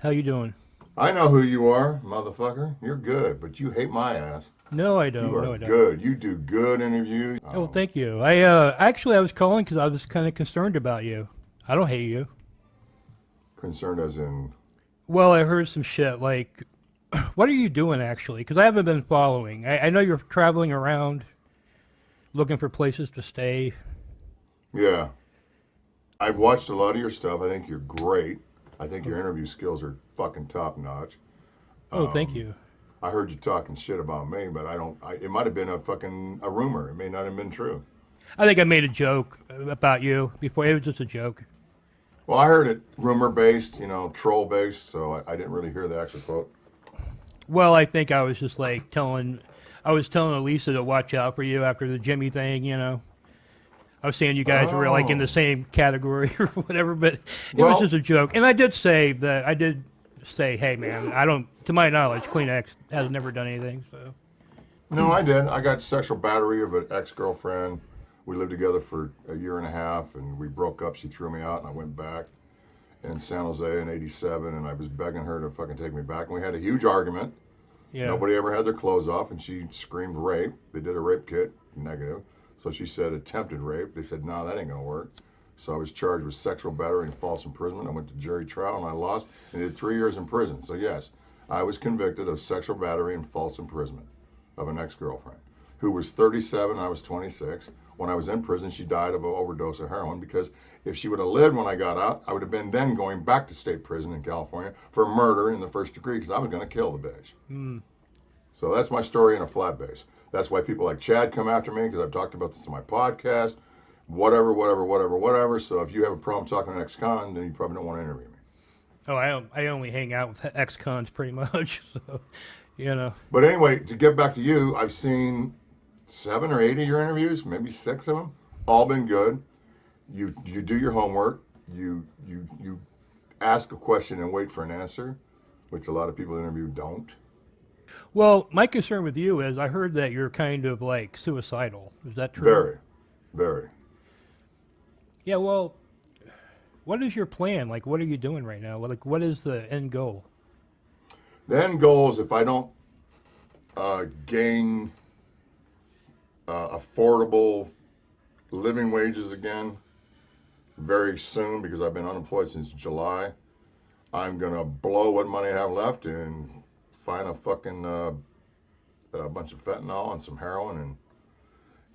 How you doing? I know who you are, motherfucker. You're good, but you hate my ass. No, I You don't. are No, I don't. good. You do good interviews. Oh, thank you. Actually I was calling because I was kind of concerned about you. I don't hate you. Concerned as in, Well, I heard some shit like, what are you doing actually? Because I haven't been following. I know you're traveling around looking for places to stay. yeah. I've watched a lot of your stuff. I think you're great. I think Oh, your interview skills are fucking top notch. oh, thank Um, you. I heard you talking shit about me, but it might have been a rumor. It may not have been true. I think I made a joke about you before. It was just a joke. Well, I heard it rumor based, troll based, so I didn't really hear the actual quote. Well, I think I was just like I was telling Elisa to watch out for you after the Jimmy thing. I was saying you guys were like in the Oh, same category or whatever, but it was just well, a joke. And I did say, hey man, I don't, to my knowledge, Kleenex has never done anything. So, no, I did. I got sexual battery of an ex-girlfriend. We lived together for a year and a half, and we broke up. She threw me out, and I went back in San Jose in '87, and I was begging her to fucking take me back. And we had a huge argument. yeah. Nobody ever had their clothes off, and she screamed rape. They did a rape kit, negative. So she said attempted rape. They said, no, that ain't gonna work. So I was charged with sexual battery and false imprisonment. I went to jury trial, and I lost, and did 3 years in prison. So yes, I was convicted of sexual battery and false imprisonment of an ex-girlfriend who was 37. I was 26. When I was in prison, she died of an overdose of heroin because if she would have lived when I got out, I would have been then going back to state prison in California for murder in the first degree because I was going to kill the bitch. Mm. So that's my story in a flat base. That's why people like Chad come after me because I've talked about this in my podcast. Whatever, whatever, whatever, whatever. So if you have a problem talking to an ex-con, then you probably don't want to interview me. Oh, I only hang out with ex-cons pretty much. So, you know. But anyway, to get back to you, I've seen 7 or 8 of your interviews, maybe 6 of them, all been good. You do your homework. You ask a question and wait for an answer, which a lot of people interview don't. Well, my concern with you is I heard that you're kind of like suicidal. Is that true? Very, very. Yeah, well, what is your plan? Like, what are you doing right now? Like, what is the end goal? The end goal is if I don't gain affordable living wages again very soon because I've been unemployed since July, I'm gonna blow what money I have left and find a fucking a bunch of fentanyl and some heroin and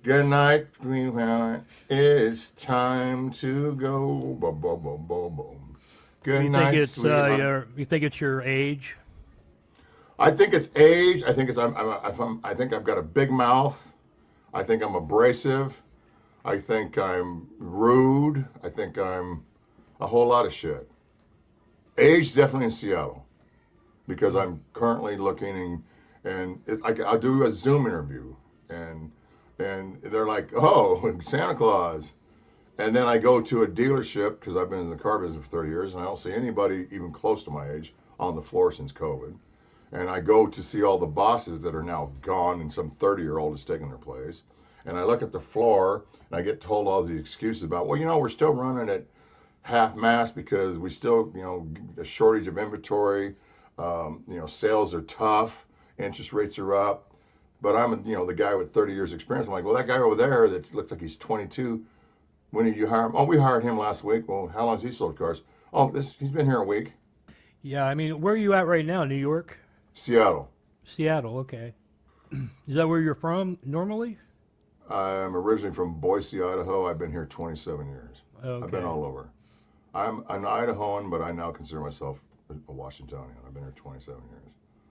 good night, sweetheart. It's time to go. Boom, boom, boom, boom, boom. Good night, sweetheart. you think it's your age? I think it's age. I think it's I think I've got a big mouth. I think I'm abrasive. I think I'm rude. I think I'm a whole lot of shit. Age definitely in Seattle because I'm currently looking I'll do a Zoom interview and they're like, oh, Santa Claus. And then I go to a dealership because I've been in the car business for 30 years and I don't see anybody even close to my age on the floor since COVID. And I go to see all the bosses that are now gone and some 30-year-old has taken their place. And I look at the floor and I get told all the excuses about, well, we're still running at half mast because we still, a shortage of inventory. Sales are tough, interest rates are up. But I'm, the guy with 30 years experience. I'm like, well, that guy over there that looks like he's 22, when did you hire him? Oh, we hired him last week. Well, how long has he sold cars? Oh, he's been here a week. Yeah, I mean, where are you at right now? New York? Seattle. Seattle, okay. Is that where you're from normally? I'm originally from Boise, Idaho. I've been here 27 years. I've been Okay. all over. I'm an Idahoan, but I now consider myself a Washingtonian. I've been here 27 years.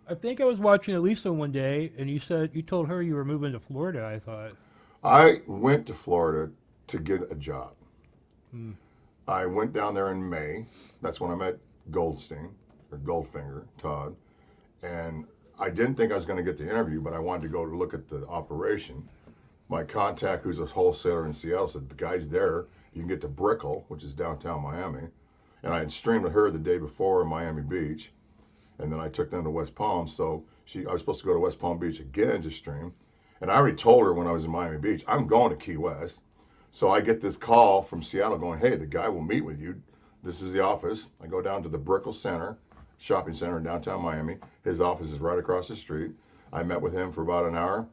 I think I was watching Elisa one day, and you told her you were moving to Florida. I thought. I went to Florida to get a job. Hmm. I went down there in May. That's when I met Goldstein, or Goldfinger, Todd. And I didn't think I was going to get the interview, but I wanted to go to look at the operation. My contact, who's a wholesaler in Seattle, said, the guy's there. You can get to Brickell, which is downtown Miami. And I had streamed with her the day before in Miami Beach. And then I took them to West Palm. So I was supposed to go to West Palm Beach again to stream. And I already told her when I was in Miami Beach, I'm going to Key West. So I get this call from Seattle going, hey, the guy will meet with you. This is the office. I go down to the Brickell Center, shopping center in downtown Miami. His office is right across the street. I met with him for about an hour.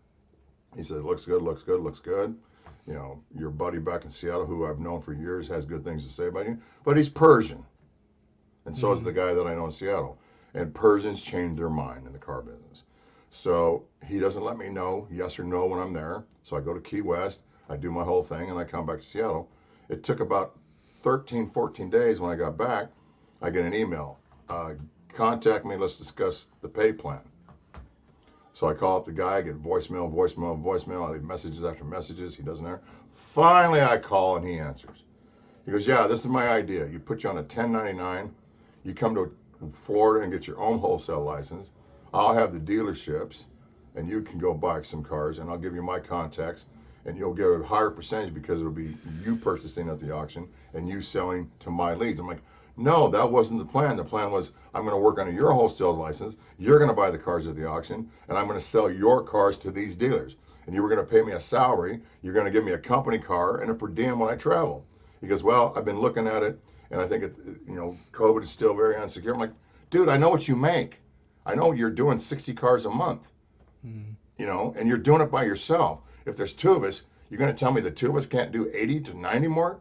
He said, looks good, looks good, looks good. You know, your buddy back in Seattle, who I've known for years, has good things to say about you. But he's Persian. And so is the guy that I know in Seattle. And Persians change their mind in the car business. So he doesn't let me know yes or no when I'm there. So I go to Key West. I do my whole thing, and I come back to Seattle. It took about 13, 14 days when I got back. I get an email. Contact me. Let's discuss the pay plan. So I call up the guy. I get voicemail, voicemail, voicemail. I leave messages after messages. He doesn't answer. Finally, I call, and he answers. He goes, yeah, this is my idea. You put you on a 1099. You come to Florida and get your own wholesale license. I'll have the dealerships, and you can go buy some cars, and I'll give you my contacts. And you'll get a higher percentage because it'll be you purchasing at the auction and you selling to my leads. I'm like, no, that wasn't the plan. The plan was I'm going to work on your wholesale license. You're going to buy the cars at the auction, and I'm going to sell your cars to these dealers. And you were going to pay me a salary. You're going to give me a company car and a per diem when I travel. He goes, well, I've been looking at it, and I think COVID is still very insecure. I'm like, dude, I know what you make. I know you're doing 60 cars a month, and you're doing it by yourself. If there's two of us, you're going to tell me the two of us can't do 80 to 90 more?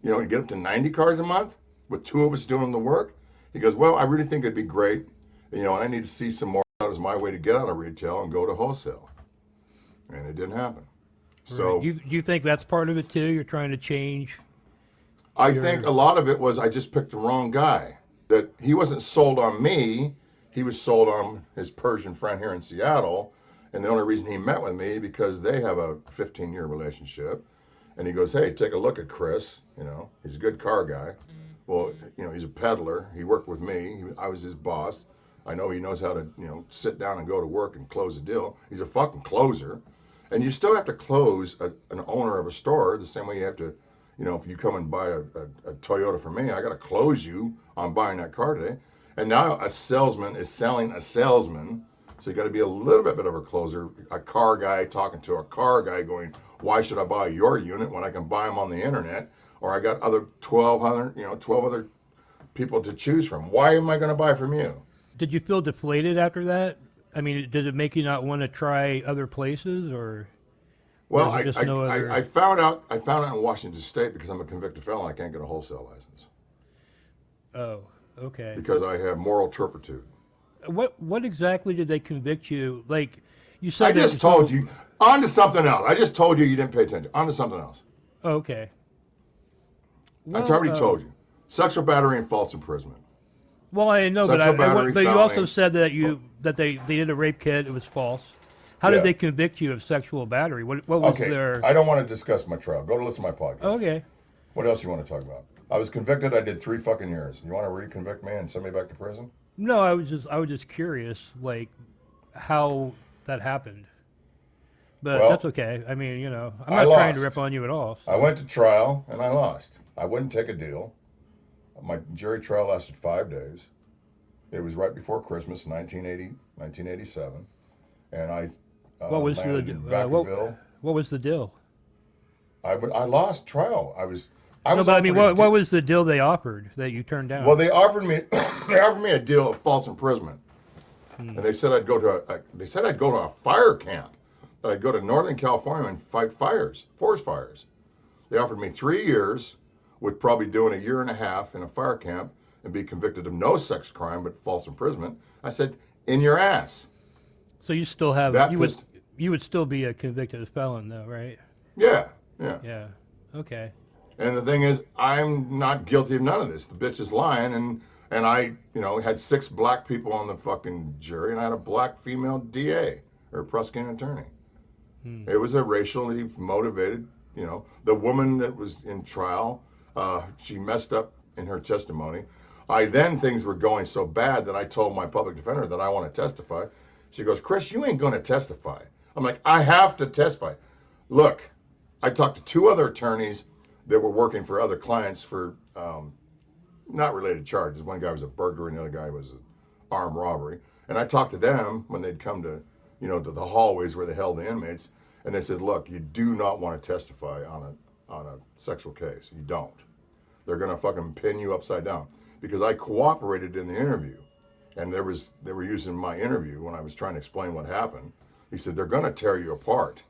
And get up to 90 cars a month with two of us doing the work? He goes, well, I really think it'd be great, and I need to see some more. That was my way to get out of retail and go to wholesale. And it didn't happen. So do you think that's part of it too? You're trying to change? I think a lot of it was I just picked the wrong guy. That he wasn't sold on me. He was sold on his Persian friend here in Seattle. And the only reason he met with me because they have a 15-year relationship. And he goes, hey, take a look at Chris. He's a good car guy. Well, he's a peddler. He worked with me. I was his boss. I know he knows how to, sit down and go to work and close a deal. He's a fucking closer. And you still have to close an owner of a store the same way you have to, if you come and buy a Toyota from me, I got to close you on buying that car today. And now a salesman is selling a salesman. So you got to be a little bit of a closer, a car guy talking to a car guy going, why should I buy your unit when I can buy them on the internet? Or I got 12 other people to choose from. Why am I going to buy from you? Did you feel deflated after that? I mean, did it make you not want to try other places, or? Well, or just I found out in Washington State because I'm a convicted felon, I can't get a wholesale license. Oh, okay. Because I have moral turpitude. What exactly did they convict you? Like, you said. I just told you. On to something else. I just told you didn't pay attention. On to something else. Okay. Well, I already told you. Sexual battery and false imprisonment. Well, I know, but you also said that they did a rape kit. It was false. How did they convict you of sexual battery? What was their? I don't want to discuss my trial. Go to listen to my podcast. Okay. What else you want to talk about? I was convicted. I did 3 fucking years. You want to reconvict me and send me back to prison? No, I was just curious, like, how that happened. But that's okay. I mean, I'm not trying to rip on you at all. So. I went to trial and I lost. I wouldn't take a deal. My jury trial lasted 5 days. It was right before Christmas, 1987, and I what was the deal? I lost trial. What was the deal they offered that you turned down? Well, they offered me a deal of false imprisonment, and they said I'd go to a fire camp. That I'd go to Northern California and fight forest fires. They offered me 3 years, with probably doing a year and a half in a fire camp and be convicted of no sex crime but false imprisonment. I said, in your ass. So you still have you would still be a convicted felon though, right? Yeah. Yeah. Okay. And the thing is, I'm not guilty of none of this. The bitch is lying, and I, had 6 black people on the fucking jury, and I had a black female DA or prosecuting attorney. It was a racially motivated, the woman that was in trial, she messed up in her testimony. Things were going so bad that I told my public defender that I want to testify. She goes, Chris, you ain't going to testify. I'm like, I have to testify. Look, I talked to 2 other attorneys that were working for other clients for not related charges. One guy was a burglar and the other guy was an armed robbery. And I talked to them when they'd come to, to the hallways where they held the inmates. And they said, look, you do not want to testify on on a sexual case. You don't. They're gonna fucking pin you upside down. Because I cooperated in the interview, and they were using my interview when I was trying to explain what happened. He said they're gonna tear you apart.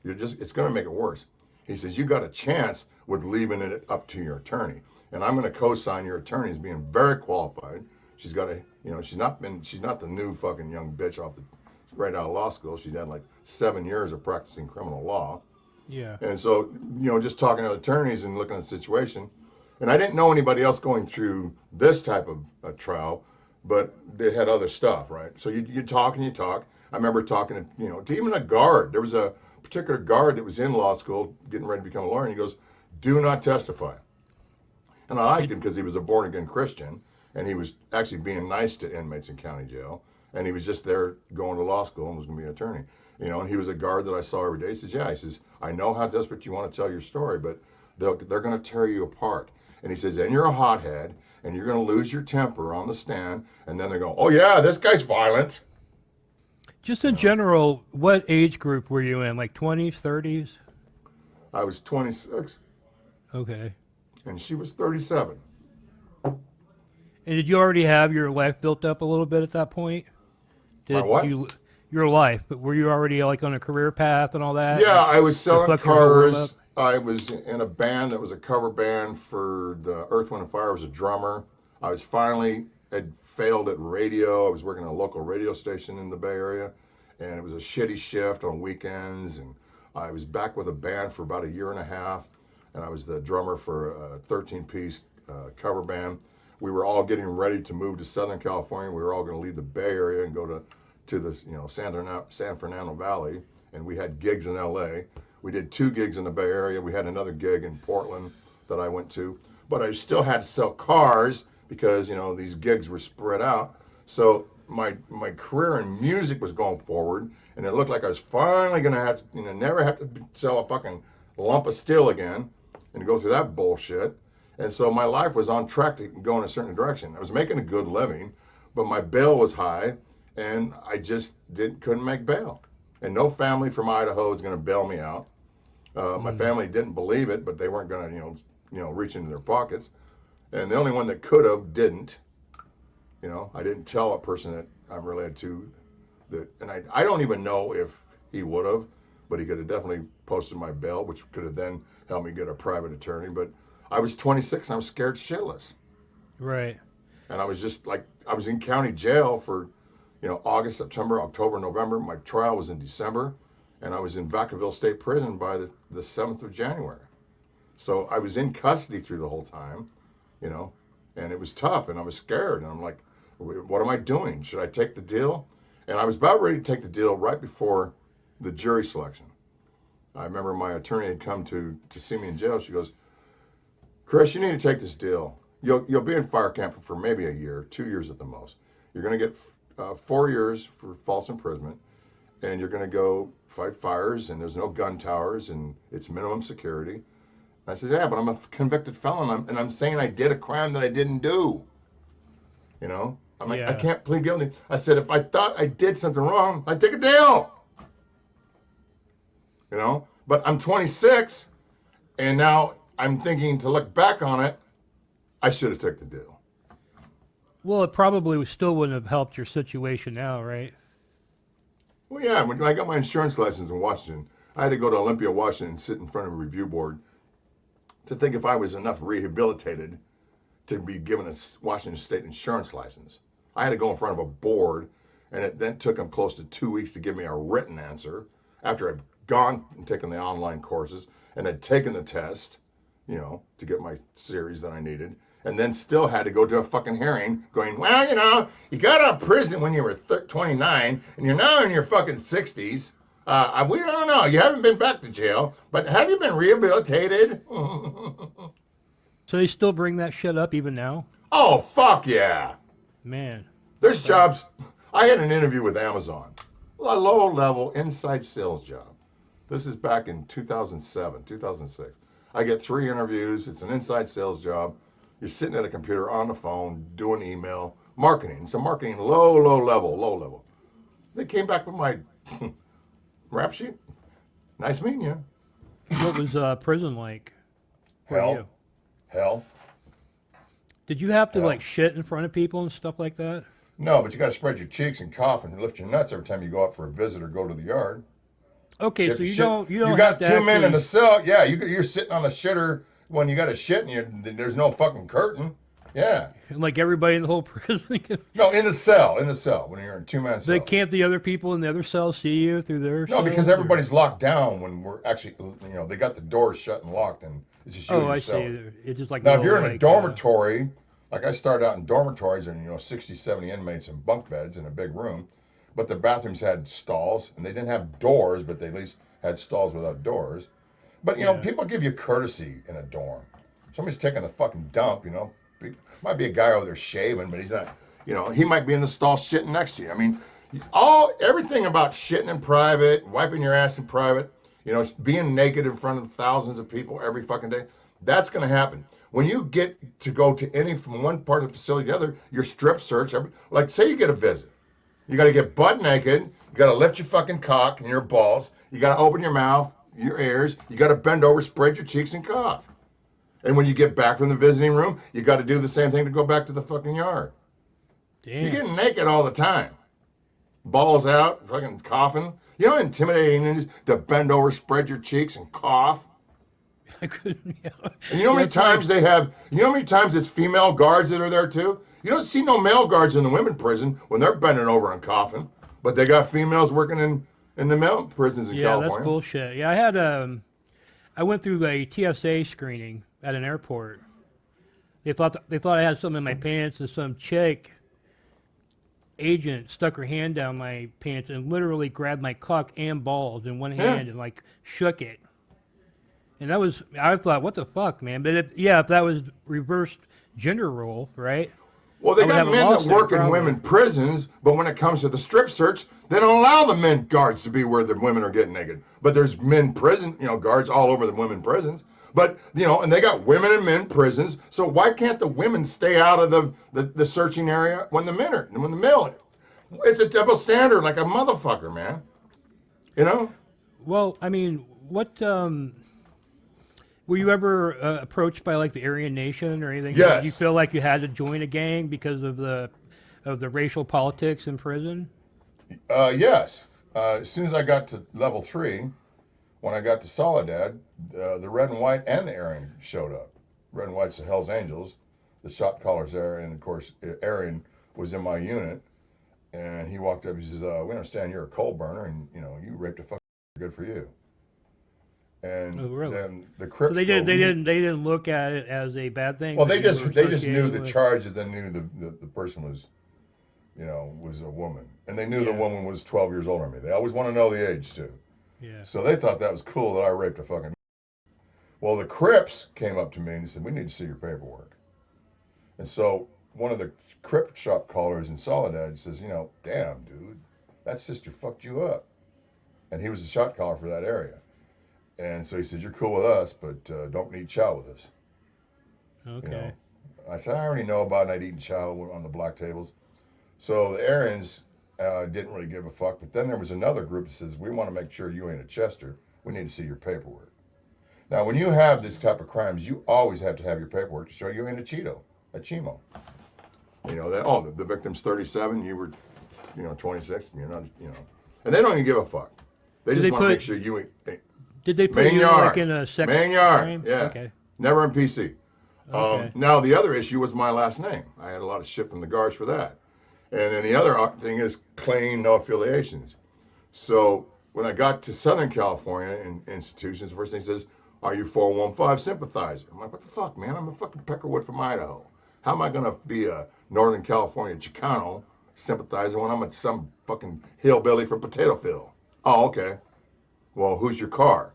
It's gonna make it worse. He says you got a chance with leaving it up to your attorney, and I'm gonna co-sign your attorney as being very qualified. She's got a, she's not the new fucking young bitch right out of law school. She's had like 7 years of practicing criminal law. Yeah. And so, just talking to attorneys and looking at the situation, and I didn't know anybody else going through this type of trial, but they had other stuff, right? So you talk and you talk. I remember talking to even a guard. There was a particular guard that was in law school getting ready to become a lawyer, and he goes, "Do not testify." And I liked him because he was a born-again Christian, and he was actually being nice to inmates in county jail, and he was just there going to law school and was going to be an attorney. And he was a guard that I saw every day. He says, "Yeah," he says, "I know how desperate you want to tell your story, but they're going to tear you apart." And he says, "And you're a hothead, and you're going to lose your temper on the stand." And then they go, "Oh yeah, this guy's violent." Just in general, what age group were you in? Like 20s, 30s? I was 26, Okay. and she was 37. And did you already have your life built up a little bit at that point? My what? Your life, but were you already like on a career path and all that? Yeah, I was selling fuck your whole world cars. I was in a band that was a cover band for the Earth, Wind, and Fire. I was a drummer. I was had failed at radio. I was working at a local radio station in the Bay Area, and it was a shitty shift on weekends. And I was back with a band for about a year and a half, and I was the drummer for a 13-piece cover band. We were all getting ready to move to Southern California. We were all going to leave the Bay Area and go to the San Fernando Valley, and we had gigs in L.A. We did 2 gigs in the Bay Area. We had another gig in Portland that I went to. But I still had to sell cars because, these gigs were spread out. So my career in music was going forward, and it looked like I was finally going to have to, never have to sell a fucking lump of steel again and go through that bullshit. And so my life was on track to go in a certain direction. I was making a good living, but my bail was high, and I just couldn't make bail. And no family from Idaho is going to bail me out. My family didn't believe it, but they weren't going to, reach into their pockets. And the only one that could have didn't. I didn't tell a person that I'm related to that, and I don't even know if he would have, but he could have definitely posted my bail, which could have then helped me get a private attorney. But I was 26 and I was scared shitless. Right. And I was just like, I was in county jail for, August, September, October, November. My trial was in December, and I was in Vacaville State Prison by the 7th of January. So I was in custody through the whole time, and it was tough, and I was scared, and I'm like, what am I doing? Should I take the deal? And I was about ready to take the deal right before the jury selection. I remember my attorney had come to see me in jail. She goes, "Chris, you need to take this deal. You'll be in fire camp for maybe a year, 2 years at the most. You're going to get 4 years for false imprisonment, and you're going to go fight fires, and there's no gun towers, and it's minimum security." I said, "Yeah, but I'm a convicted felon, and I'm saying I did a crime that I didn't do. I'm like, I can't plead guilty." I said, "If I thought I did something wrong, I'd take a deal. But I'm 26, and now I'm thinking to look back on it, I should have took the deal." Well, it probably still wouldn't have helped your situation now, right? Well, yeah, when I got my insurance license in Washington, I had to go to Olympia, Washington, and sit in front of a review board to think if I was enough rehabilitated to be given a Washington State insurance license. I had to go in front of a board, and it then took them close to 2 weeks to give me a written answer after I'd gone and taken the online courses and had taken the test, to get my series that I needed, and then still had to go to a fucking hearing going, "Well, you got out of prison when you were 29, and you're now in your fucking 60s. We don't know. You haven't been back to jail, but have you been rehabilitated?" So they still bring that shit up even now? Oh, fuck yeah. Man. There's jobs. I had an interview with Amazon, a low-level inside sales job. This is back in 2007, 2006. I get 3 interviews. It's an inside sales job. You're sitting at a computer on the phone doing email marketing. It's a marketing low level. They came back with my rap sheet. "Nice meeting you." What was prison like? for you? Hell. Did you have to Hell. like shit in front of people and stuff like that? No, but you got to spread your cheeks and cough and lift your nuts every time you go out for a visit or go to the yard. Okay, so you don't You have got to two men in the actually. cell. Yeah, you're sitting on a shitter when you got a shit and there's no fucking curtain. Yeah. Like everybody in the whole prison. No, in the cell, when you're in two-man They cells. can't the other people in the other cell see you through their No, because cells, or- everybody's locked down when we're actually, they got the doors shut and locked, and it's just you and Oh, your I cell. see. It's just like Now, a if you're little, in a like, dormitory, like I started out in dormitories and, 60, 70 inmates in bunk beds in a big room, but the bathrooms had stalls, and they didn't have doors, but they at least had stalls without doors. But, Yeah. people give you courtesy in a dorm. Somebody's taking a fucking dump, might be a guy over there shaving, but he's not, he might be in the stall shitting next to you. I mean, everything about shitting in private, wiping your ass in private, being naked in front of thousands of people every fucking day, that's going to happen. When you get to go to from one part of the facility to the other, you're strip searched. Like, say you get a visit. You got to get butt naked. You got to lift your fucking cock and your balls. You got to open your mouth, your ears. You got to bend over, spread your cheeks, and cough. And when you get back from the visiting room, you got to do the same thing to go back to the fucking yard. Damn. You're getting naked all the time. Balls out, fucking coughing. You know how intimidating it is to bend over, spread your cheeks, and cough? I couldn't. Yeah. And you know how many times they have, how many times it's female guards that are there too? You don't see no male guards in the women prison when they're bending over and coughing, but they got females working in the male prisons in California. That's bullshit. Yeah, I went through a TSA screening at an airport. They thought I had something in my pants, and some chick agent stuck her hand down my pants and literally grabbed my cock and balls in one hand and like shook it. And I thought, what the fuck, man? But if that was reversed gender role, right? Well, they I would got have a men that lawsuit, work in probably. women prisons, but when it comes to the strip search, they don't allow the men guards to be where the women are getting naked. But there's men prison, guards all over the women prisons. But, and they got women and men prisons. So why can't the women stay out of the searching area when the men are, when the male? It's a double standard like a motherfucker, man. Well, I mean, what were you ever approached by like the Aryan Nation or anything? Yes. Did you feel like you had to join a gang because of the racial politics in prison? Yes. As soon as I got to level 3, when I got to Soledad, the Red and White and the Aryan showed up. Red and White's the Hells Angels, the shot callers there, and of course Aryan was in my unit, and he walked up. He says, "We understand you're a coal burner, and you raped a fucking good for you." And Oh, really? then the Crips. So they didn't look at it as a bad thing. Well, that they you just were knew the associated with? charges. They knew the person was, was a woman, and they knew the woman was 12 years older than me. They always want to know the age too. Yeah. So they thought that was cool that I raped a fucking. Well, the Crips came up to me and said, "We need to see your paperwork." And so one of the Crip shop callers in Soledad says, "Damn, dude, that sister fucked you up." And he was the shot caller for that area. And so he said, "You're cool with us, but don't eat chow with us." Okay. I said, "I already know about night eating chow on the black tables." So the Aryans didn't really give a fuck. But then there was another group that says, "We want to make sure you ain't a Chester. We need to see your paperwork." Now, when you have this type of crimes, you always have to have your paperwork to show you ain't a Chimo. The victim's 37, you were, 26, you're not, And they don't even give a fuck. They just want to make sure you ain't. Did they put you like in a sex crime? Yeah. Okay. Never in PC. Okay. Now, the other issue was my last name. I had a lot of shit from the guards for that. And then the other thing is clean, no affiliations. So when I got to Southern California in institutions, the first thing says, "Are you 415 sympathizer?" I'm like, what the fuck, man? I'm a fucking Peckerwood from Idaho. How am I going to be a Northern California Chicano sympathizer when I'm some fucking hillbilly from Potatoeville? Oh, okay. Well, who's your car?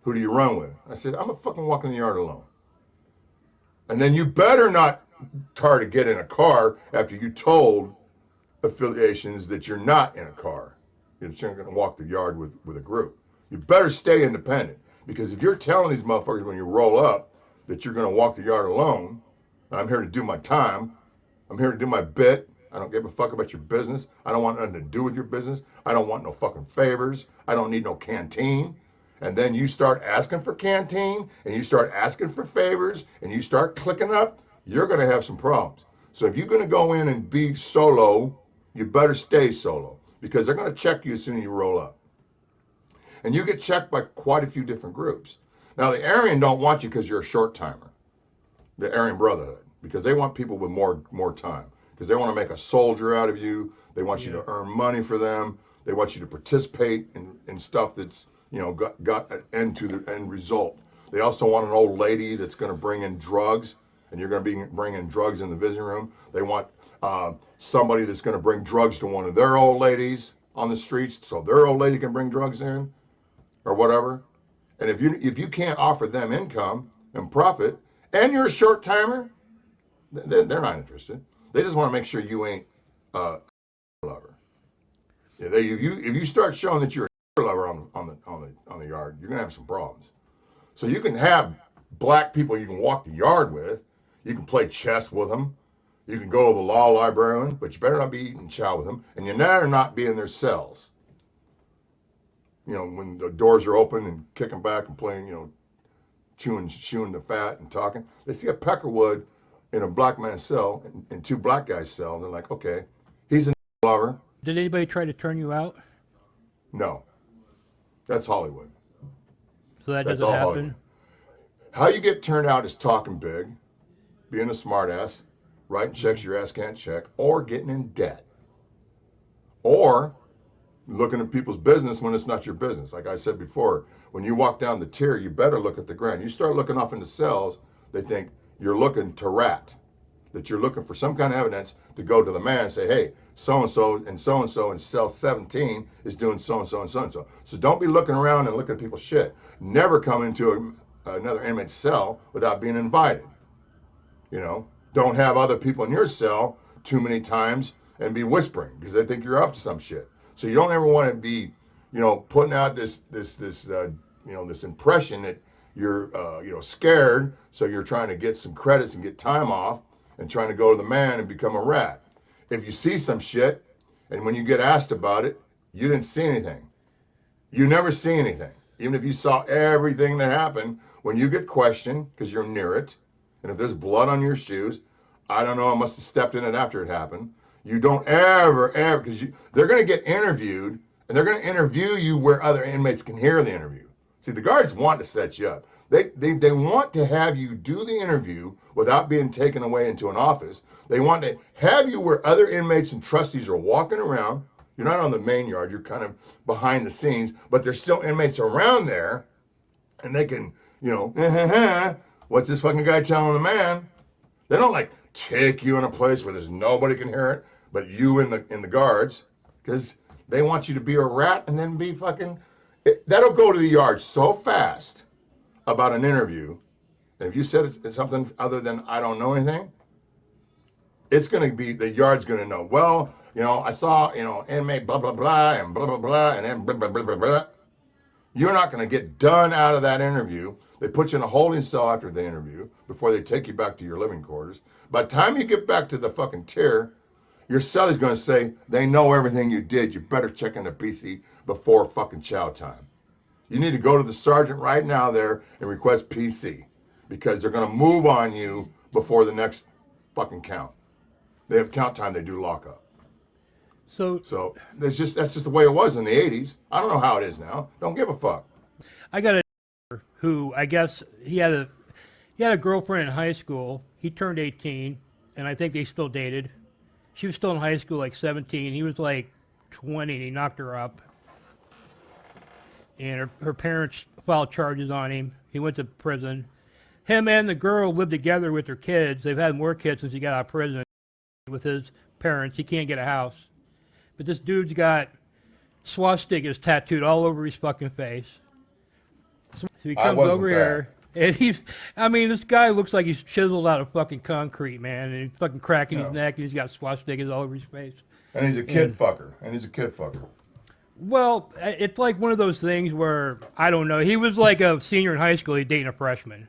Who do you run with? I said, I'm a fucking walk in the yard alone. And then you better not try to get in a car after you told affiliations that you're not in a car. You're going to walk the yard with a group. You better stay independent. Because if you're telling these motherfuckers when you roll up that you're going to walk the yard alone, I'm here to do my time, I'm here to do my bit, I don't give a fuck about your business, I don't want nothing to do with your business, I don't want no fucking favors, I don't need no canteen. and then you start asking for canteen, and you start asking for favors, and you start clicking up, you're going to have some problems. So if you're going to go in and be solo, you better stay solo, because they're going to check you as soon as you roll up. And you get checked by quite a few different groups. Now, the Aryan don't want you because you're a short timer, the Aryan Brotherhood, because they want people with more time, because they want to make a soldier out of you. They want you to earn money for them. They want you to participate in stuff that's, you know, got an end to the end result. They also want an old lady that's going to bring in drugs, and you're going to be bringing drugs in the visiting room. They want somebody that's going to bring drugs to one of their old ladies on the streets, so their old lady can bring drugs in, or whatever. And if you can't offer them income and profit, and you're a short timer, they're not interested. They just want to make sure you ain't a lover. If you start showing that you're a lover on the yard, you're gonna have some problems. So you can have black people you can walk the yard with, you can play chess with them, you can go to the law library, but you better not be eating chow with them, and you better not be in their cells. You know, when the doors are open and kicking back and playing, you know, chewing the fat and talking. They see a peckerwood in a black man's cell and two black guys' cell, and they're like, okay, he's a lover. Did anybody try to turn you out? No. That's Hollywood. So that That's doesn't all happen? Hollywood. How you get turned out is talking big, being a smartass, writing checks your ass can't check, or getting in debt. Or looking at people's business when it's not your business. Like I said before, when you walk down the tier, you better look at the ground. You start looking off into cells, they think you're looking to rat, that you're looking for some kind of evidence to go to the man and say, hey, so-and-so in cell 17 is doing so-and-so and so-and-so. So don't be looking around and looking at people's shit. Never come into another inmate's cell without being invited. You know, don't have other people in your cell too many times and be whispering because they think you're up to some shit. So you don't ever want to be, you know, putting out this impression that you're, scared. So you're trying to get some credits and get time off and trying to go to the man and become a rat. If you see some shit and when you get asked about it, you didn't see anything. You never see anything. Even if you saw everything that happened, when you get questioned because you're near it, and if there's blood on your shoes, I don't know, I must have stepped in it after it happened. You don't ever, because they're going to get interviewed, and they're going to interview you where other inmates can hear the interview. See, the guards want to set you up. They want to have you do the interview without being taken away into an office. They want to have you where other inmates and trustees are walking around. You're not on the main yard. You're kind of behind the scenes, but there's still inmates around there, and they can, what's this fucking guy telling the man? They don't like take you in a place where there's nobody can hear it but you and the guards, because they want you to be a rat and then be fucking. That'll go to the yard so fast about an interview. And if you said it's something other than I don't know anything, it's going to be the yard's going to know. Well, I saw inmate blah blah blah and blah blah blah and then blah blah blah blah blah. You're not going to get done out of that interview. They put you in a holding cell after the interview before they take you back to your living quarters. By the time you get back to the fucking tier, your cell is going to say, they know everything you did. You better check in the PC before fucking chow time. You need to go to the sergeant right now there and request PC because they're going to move on you before the next fucking count. They have count time, they do lockup. So that's just the way it was in the 80s. I don't know how it is now. Don't give a fuck. I got a who I guess he had a girlfriend in high school. He turned 18, and I think they still dated. She was still in high school, like 17. He was like 20, and he knocked her up. And her parents filed charges on him. He went to prison. Him and the girl lived together with their kids. They've had more kids since he got out of prison with his parents. He can't get a house. But this dude's got swastikas tattooed all over his fucking face. So he comes over here, and this guy looks like he's chiseled out of fucking concrete, man. And he's fucking cracking his neck, and he's got swastikas all over his face. And he's a kid fucker. Well, it's like one of those things where, I don't know, he was like a senior in high school, he's dating a freshman.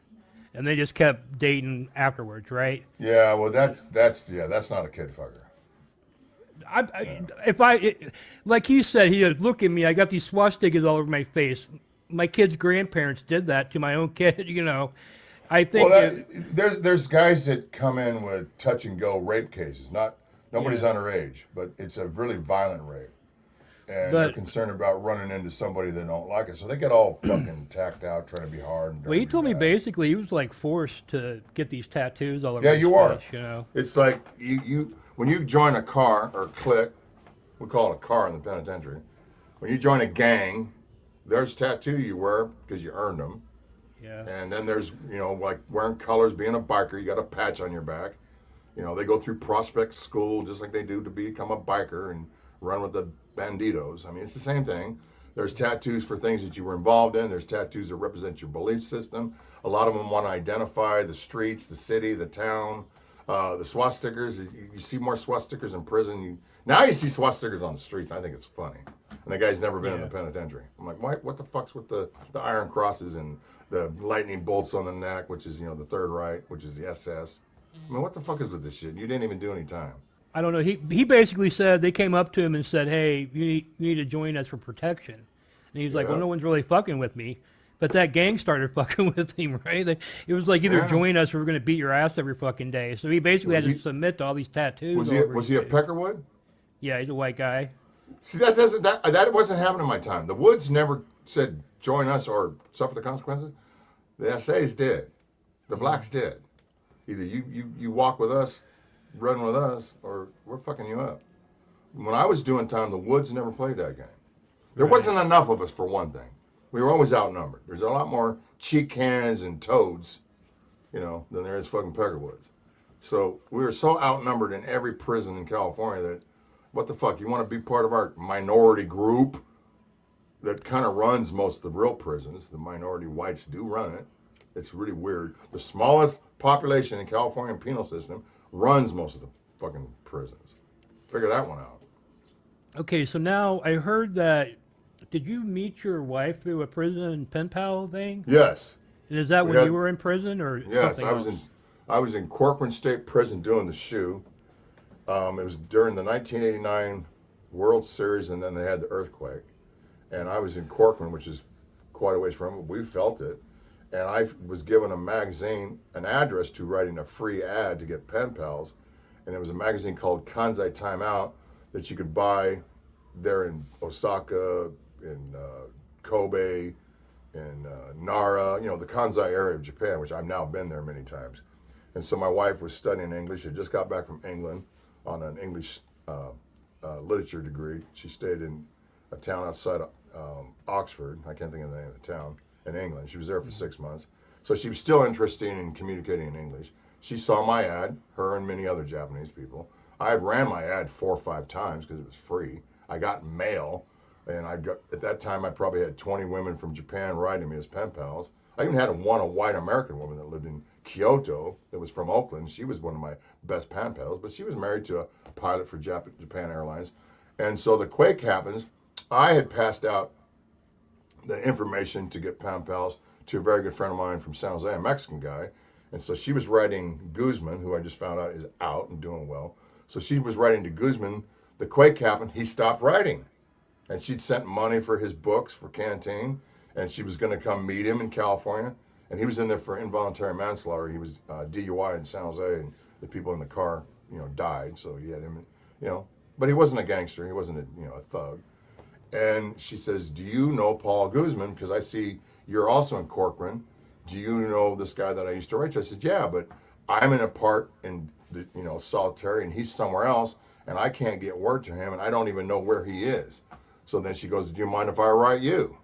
And they just kept dating afterwards, right? Yeah, well, that's not a kid fucker. Like he said, he would look at me, I got these swastikas all over my face. my kid's grandparents did that to my own kid. I think Well, there's guys that come in with touch and go rape cases. Nobody's yeah, underage, but it's a really violent rape, and they're but concerned about running into somebody they don't like it, so they get all fucking tacked out, trying to be hard and well, trying he to be told me bad. basically he was like forced to get these tattoos all over Yeah, his you are. face. It's like you when you join a car or clique, we call it a car in the penitentiary. When you join a gang, there's tattoo you wear because you earned them. Yeah. And then there's, like wearing colors, being a biker, you got a patch on your back. They go through prospect school just like they do to become a biker and run with the banditos. I mean, it's the same thing. There's tattoos for things that you were involved in. There's tattoos that represent your belief system. A lot of them want to identify the streets, the city, the town. The swastikas, you see more swastikas in prison. Now you see swastikas on the streets, and I think it's funny. And the guy's never been in the penitentiary. I'm like, what the fuck's with the iron crosses and the lightning bolts on the neck, which is, the Third Reich, which is the SS. I mean, what the fuck is with this shit? You didn't even do any time. I don't know. He basically said they came up to him and said, "Hey, you need to join us for protection." And he's like, "Well, Yeah. no one's really fucking with me." But that gang started fucking with him, right? It was like either Yeah. join us or we're going to beat your ass every fucking day. So he basically had to submit to all these tattoos. Was all he over was his he a face. Peckerwood? Yeah, he's a white guy. See, that wasn't happening in my time. The Woods never said join us or suffer the consequences. The essays did. The blacks did. Either you walk with us, run with us, or we're fucking you up. When I was doing time, the Woods never played that game. There Right. wasn't enough of us for one thing. We were always outnumbered. There's a lot more cheek cannons and toads, than there is fucking Peckerwoods. So we were so outnumbered in every prison in California that, what the fuck, you want to be part of our minority group that kind of runs most of the real prisons? The minority whites do run it. It's really weird. The smallest population in the California penal system runs most of the fucking prisons. Figure that one out. Okay, so now I heard that. Did you meet your wife through a prison pen pal thing? Yes. And is that We when had- you were in prison or Yes, something else? I was in Corcoran State Prison doing the shoe. It was during the 1989 World Series, and then they had the earthquake. And I was in Corcoran, which is quite a ways from it. We felt it. And I was given a magazine, an address to writing a free ad to get pen pals. And it was a magazine called Kansai Time Out that you could buy there in Osaka, in Kobe, in Nara, the Kansai area of Japan, which I've now been there many times. And so my wife was studying English. She just got back from England on an English literature degree. She stayed in a town outside Oxford. I can't think of the name of the town in England. She was there for 6 months. So she was still interested in communicating in English. She saw my ad, her and many other Japanese people. I ran my ad 4 or 5 times because it was free. I got mail, and at that time I probably had 20 women from Japan writing me as pen pals. I even had a white American woman that lived in Kyoto that was from Oakland. She was one of my best pen pals, but she was married to a pilot for Japan Airlines. And so the quake happens. I had passed out the information to get pen pals to a very good friend of mine from San Jose, a Mexican guy. And so she was writing Guzman, who I just found out is out and doing well. So she was writing to Guzman. The quake happened. He stopped writing. And she'd sent money for his books for Canteen. And she was going to come meet him in California. And he was in there for involuntary manslaughter. He was DUI in San Jose, and the people in the car, died. So he had him, but he wasn't a gangster. He wasn't a thug. And she says, "Do you know Paul Guzman? Because I see you're also in Corcoran. Do you know this guy that I used to write to?" I said, "Yeah, but I'm in a part in solitary, and he's somewhere else, and I can't get word to him, and I don't even know where he is." So then she goes, "Do you mind if I write you?"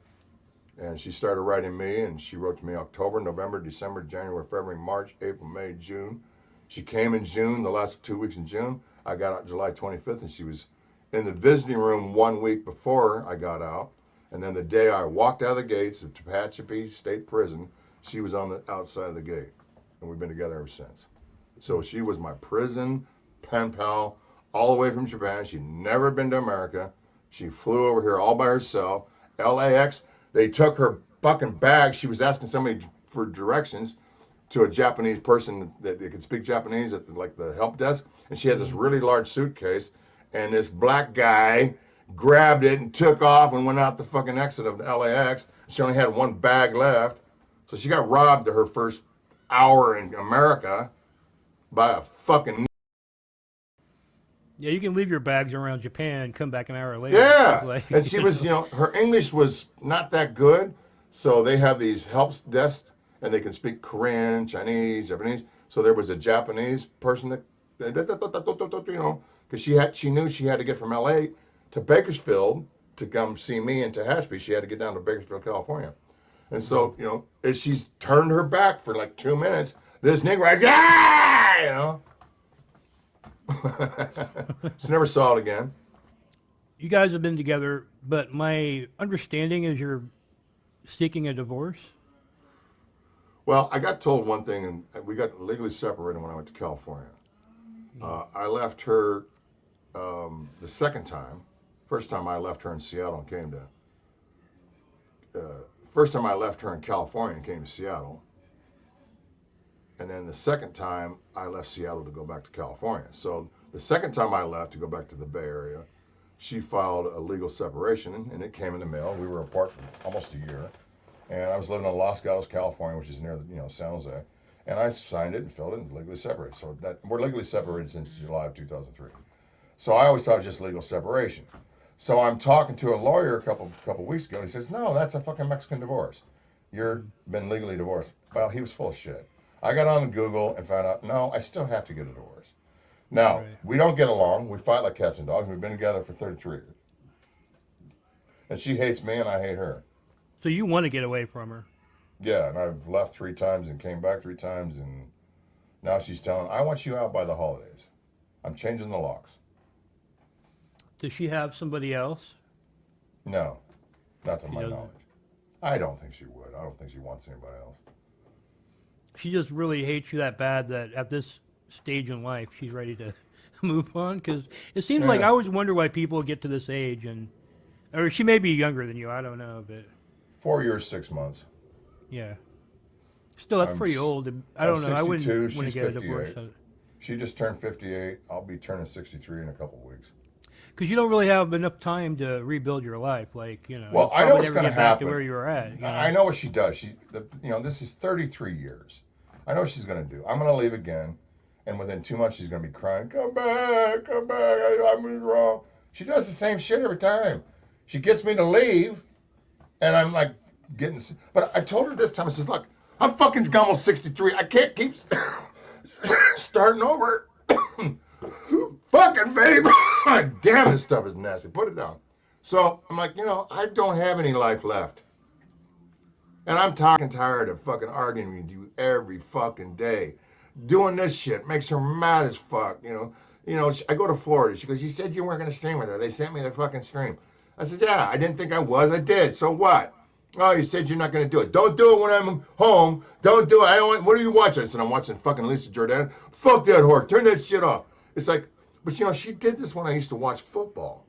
And she started writing me, and she wrote to me October, November, December, January, February, March, April, May, June. She came in June, the last 2 weeks in June. I got out July 25th, and she was in the visiting room 1 week before I got out. And then the day I walked out of the gates of Tehachapi State Prison, she was on the outside of the gate. And we've been together ever since. So she was my prison pen pal all the way from Japan. She'd never been to America. She flew over here all by herself. LAX, they took her fucking bag. She was asking somebody for directions to a Japanese person that could speak Japanese at the help desk. And she had this really large suitcase. And this black guy grabbed it and took off and went out the fucking exit of the LAX. She only had one bag left. So she got robbed to her first hour in America by a fucking. Yeah, you can leave your bags around Japan, come back an hour later. Yeah. Like, And she was, her English was not that good. So they have these help desks and they can speak Korean, Chinese, Japanese. So there was a Japanese person that, because she knew she had to get from LA to Bakersfield to come see me in Tehaspie. She had to get down to Bakersfield, California. And so, as she's turned her back for like 2 minutes, this nigga, she never saw it again. you guys have been together, but my understanding is you're seeking a divorce. Well, I got told one thing, and we got legally separated when I went to California. I left her the second time. First time I left her in Seattle and came to. First time I left her in California and came to Seattle. And then the second time I left Seattle to go back to California. So the second time I left to go back to the Bay Area, she filed a legal separation, and it came in the mail. We were apart for almost a year. And I was living in Los Gatos, California, which is near San Jose. And I signed it and filled it and legally separated. So that we're legally separated since July of 2003. So I always thought it was just legal separation. So I'm talking to a lawyer a couple weeks ago. And he says, "No, that's a fucking Mexican divorce. You've been legally divorced." Well, he was full of shit. I got on Google and found out, no, I still have to get a divorce. Now, Right. We don't get along. We fight like cats and dogs. We've been together for 33 years. And she hates me and I hate her. So you want to get away from her. Yeah, and I've left 3 times and came back 3 times, and now she's telling, I want you out by the holidays. I'm changing the locks. Does she have somebody else? No, not to She my doesn't? knowledge. I don't think she would. I don't think she wants anybody else. She just really hates you that bad that at this stage in life she's ready to move on. Because it seems like Yeah. I always wonder why people get to this age or she may be younger than you. I don't know, but 4 years, 6 months. yeah. Still, that's I'm pretty s- old. I don't I'm know. I wouldn't 62, want to she's get a divorce. 58. She just turned 58. I'll be turning 63 in a couple of weeks. Because you don't really have enough time to rebuild your life. Like, Well, you'll I know probably what's never gonna get back to happen. where you were at. I know what she does. This is 33 years. I know what she's going to do. I'm going to leave again, and within 2 months she's going to be crying, come back, I'm wrong. She does the same shit every time. She gets me to leave, and I'm like but I told her this time, I says, look, I'm fucking almost 63. I can't keep starting over. Fucking babe. Damn, this stuff is nasty. Put it down. So I'm like, I don't have any life left. And I'm tired of fucking arguing with you every fucking day. Doing this shit makes her mad as fuck, I go to Florida. She goes, you said you weren't going to stream with her. They sent me the fucking stream. I said, yeah, I didn't think I was. I did. So what? Oh, you said you're not going to do it. Don't do it when I'm home. Don't do it. I don't want, what are you watching? I said, I'm watching fucking Elisa Jordana. Fuck that whore. Turn that shit off. It's like, but she did this when I used to watch football.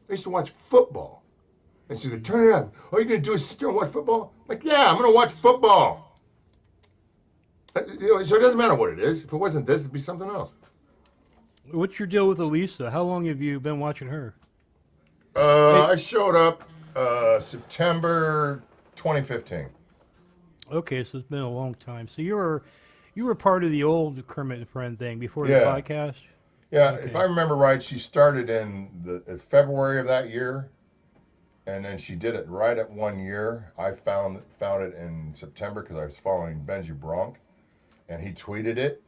I used to watch football. And she said, turn it up. All you're going to do is sit there and watch football? I'm like, yeah, I'm going to watch football. So it doesn't matter what it is. If it wasn't this, it'd be something else. What's your deal with Elisa? How long have you been watching her? I showed up September 2015. Okay, so it's been a long time. So you were part of the old Kermit and Friend thing before the Yeah. podcast? Yeah, Okay. if I remember right, she started in February of that year, and then she did it right at 1 year. I found it in September because I was following Benji Bronk, and he tweeted it,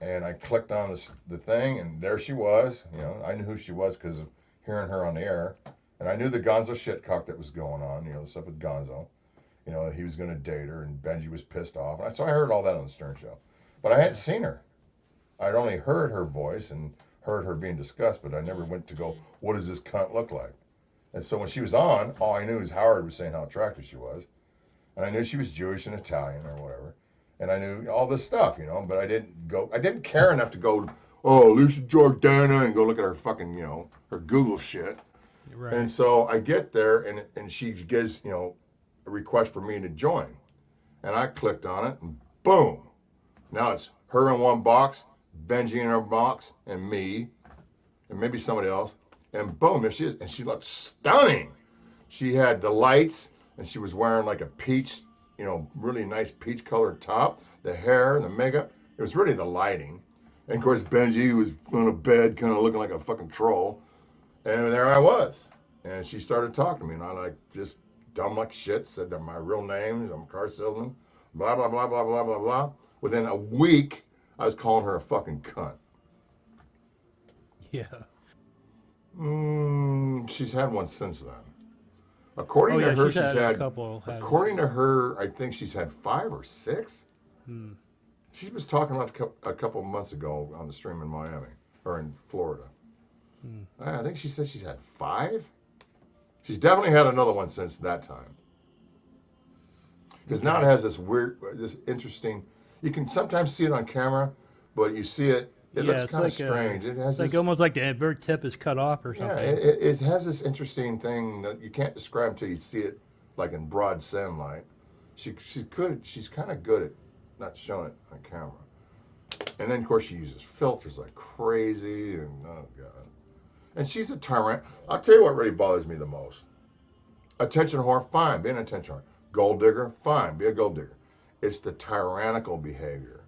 and I clicked on the thing, and there she was. I knew who she was because of hearing her on the air, and I knew the Gonzo shitcock that was going on. The stuff with Gonzo. He was going to date her, and Benji was pissed off. So I heard all that on the Stern Show, but I hadn't seen her. I'd only heard her voice and heard her being discussed, but I never went to go, what does this cunt look like? And so when she was on, all I knew is Howard was saying how attractive she was. And I knew she was Jewish and Italian or whatever. And I knew all this stuff, but I didn't care enough to go, oh, Elisa Jordana, and go look at her fucking, her Google shit. Right. And so I get there, and she gives, a request for me to join. And I clicked on it, and boom. Now it's her in one box, Benji in her box, and me, and maybe somebody else. And boom, there she is. And she looked stunning. She had the lights, and she was wearing like a peach, really nice peach colored top, the hair and the makeup. It was really the lighting. And of course, Benji was on a bed, kind of looking like a fucking troll. And there I was. And she started talking to me, and I like just dumb like shit, said that my real name, I'm a car salesman, blah, blah, blah, blah, blah, blah, blah. Within a week, I was calling her a fucking cunt. Yeah. She's had one since then. According to her, she's had a couple. According to her, I think she's had 5 or 6. She was talking about a couple of months ago on the stream in Miami or in Florida. I think she said she's had 5. She's definitely had another one since that time. Because now it has this weird, this interesting. You can sometimes see it on camera, but you see it. It looks kind of strange. It has like almost like the invert tip is cut off or something. Yeah, it has this interesting thing that you can't describe until you see it, like in broad sunlight. She's kind of good at not showing it on camera. And then of course she uses filters like crazy, and oh god. And she's a tyrant. I'll tell you what really bothers me the most. Attention whore, fine, be an attention whore. Gold digger, fine, be a gold digger. It's the tyrannical behavior.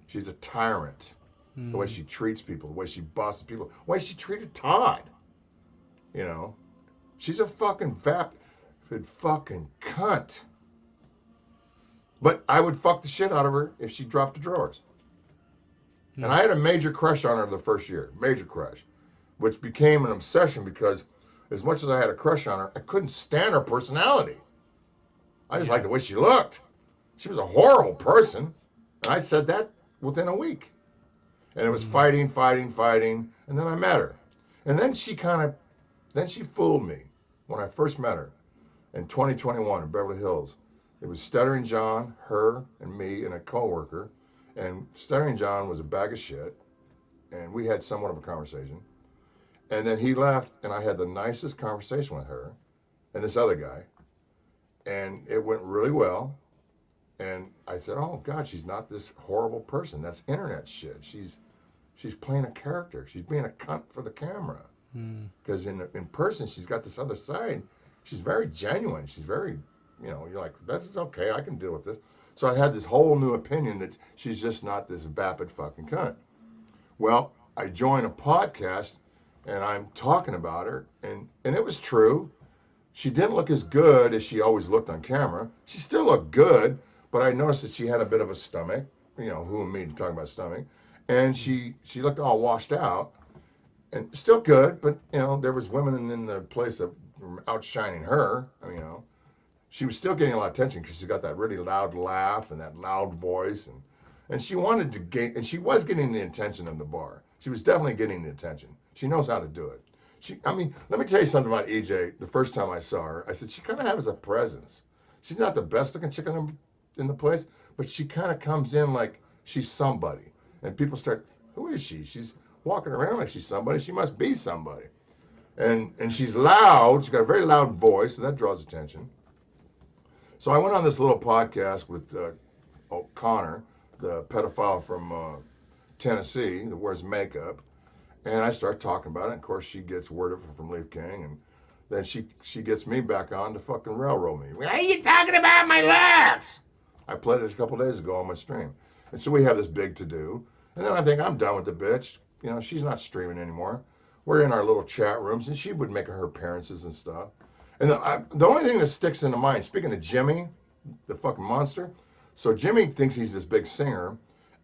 She's a tyrant. The way she treats people, the way she bosses people, the way she treated Todd. She's a fucking vapid fucking cunt. But I would fuck the shit out of her if she dropped the drawers. And I had a major crush on her the first year, major crush, which became an obsession because as much as I had a crush on her, I couldn't stand her personality. I just liked the way she looked. She was a horrible person. And I said that within a week. And it was fighting, and then I met her. And then she fooled me when I first met her in 2021 in Beverly Hills. It was Stuttering John, her, and me, and a coworker. And Stuttering John was a bag of shit, and we had somewhat of a conversation. And then he left, and I had the nicest conversation with her and this other guy. And it went really well. And I said, oh, God, she's not this horrible person. That's internet shit. She's playing a character. She's being a cunt for the camera. Because in person, she's got this other side. She's very genuine. She's very, you're like, this is okay. I can deal with this. So I had this whole new opinion that she's just not this vapid fucking cunt. Well, I joined a podcast, and I'm talking about her. And it was true. She didn't look as good as she always looked on camera. She still looked good. But I noticed that she had a bit of a stomach, who am me to talk about stomach, and she looked all washed out, and still good, but there was women in the place that were outshining her. She was still getting a lot of attention because she's got that really loud laugh and that loud voice, and she wanted to gain, and she was getting the attention of the bar. She was definitely getting the attention. She knows how to do it. Let me tell you something about EJ. The first time I saw her, I said she kind of has a presence. She's not the best looking chick in the place, but she kind of comes in like she's somebody, and people start, who is she? She's walking around like she's somebody. She must be somebody, and she's loud. She's got a very loud voice, so that draws attention. So I went on this little podcast with Connor, the pedophile from Tennessee that wears makeup, and I start talking about it. And of course, she gets word of it from Leaf King, and then she gets me back on to fucking railroad me. Why are you talking about my legs? I played it a couple days ago on my stream. And so we have this big to-do. And then I think, I'm done with the bitch. She's not streaming anymore. We're in our little chat rooms, and she would make her appearances and stuff. And the only thing that sticks into mind, speaking of Jimmy, the fucking monster, so Jimmy thinks he's this big singer,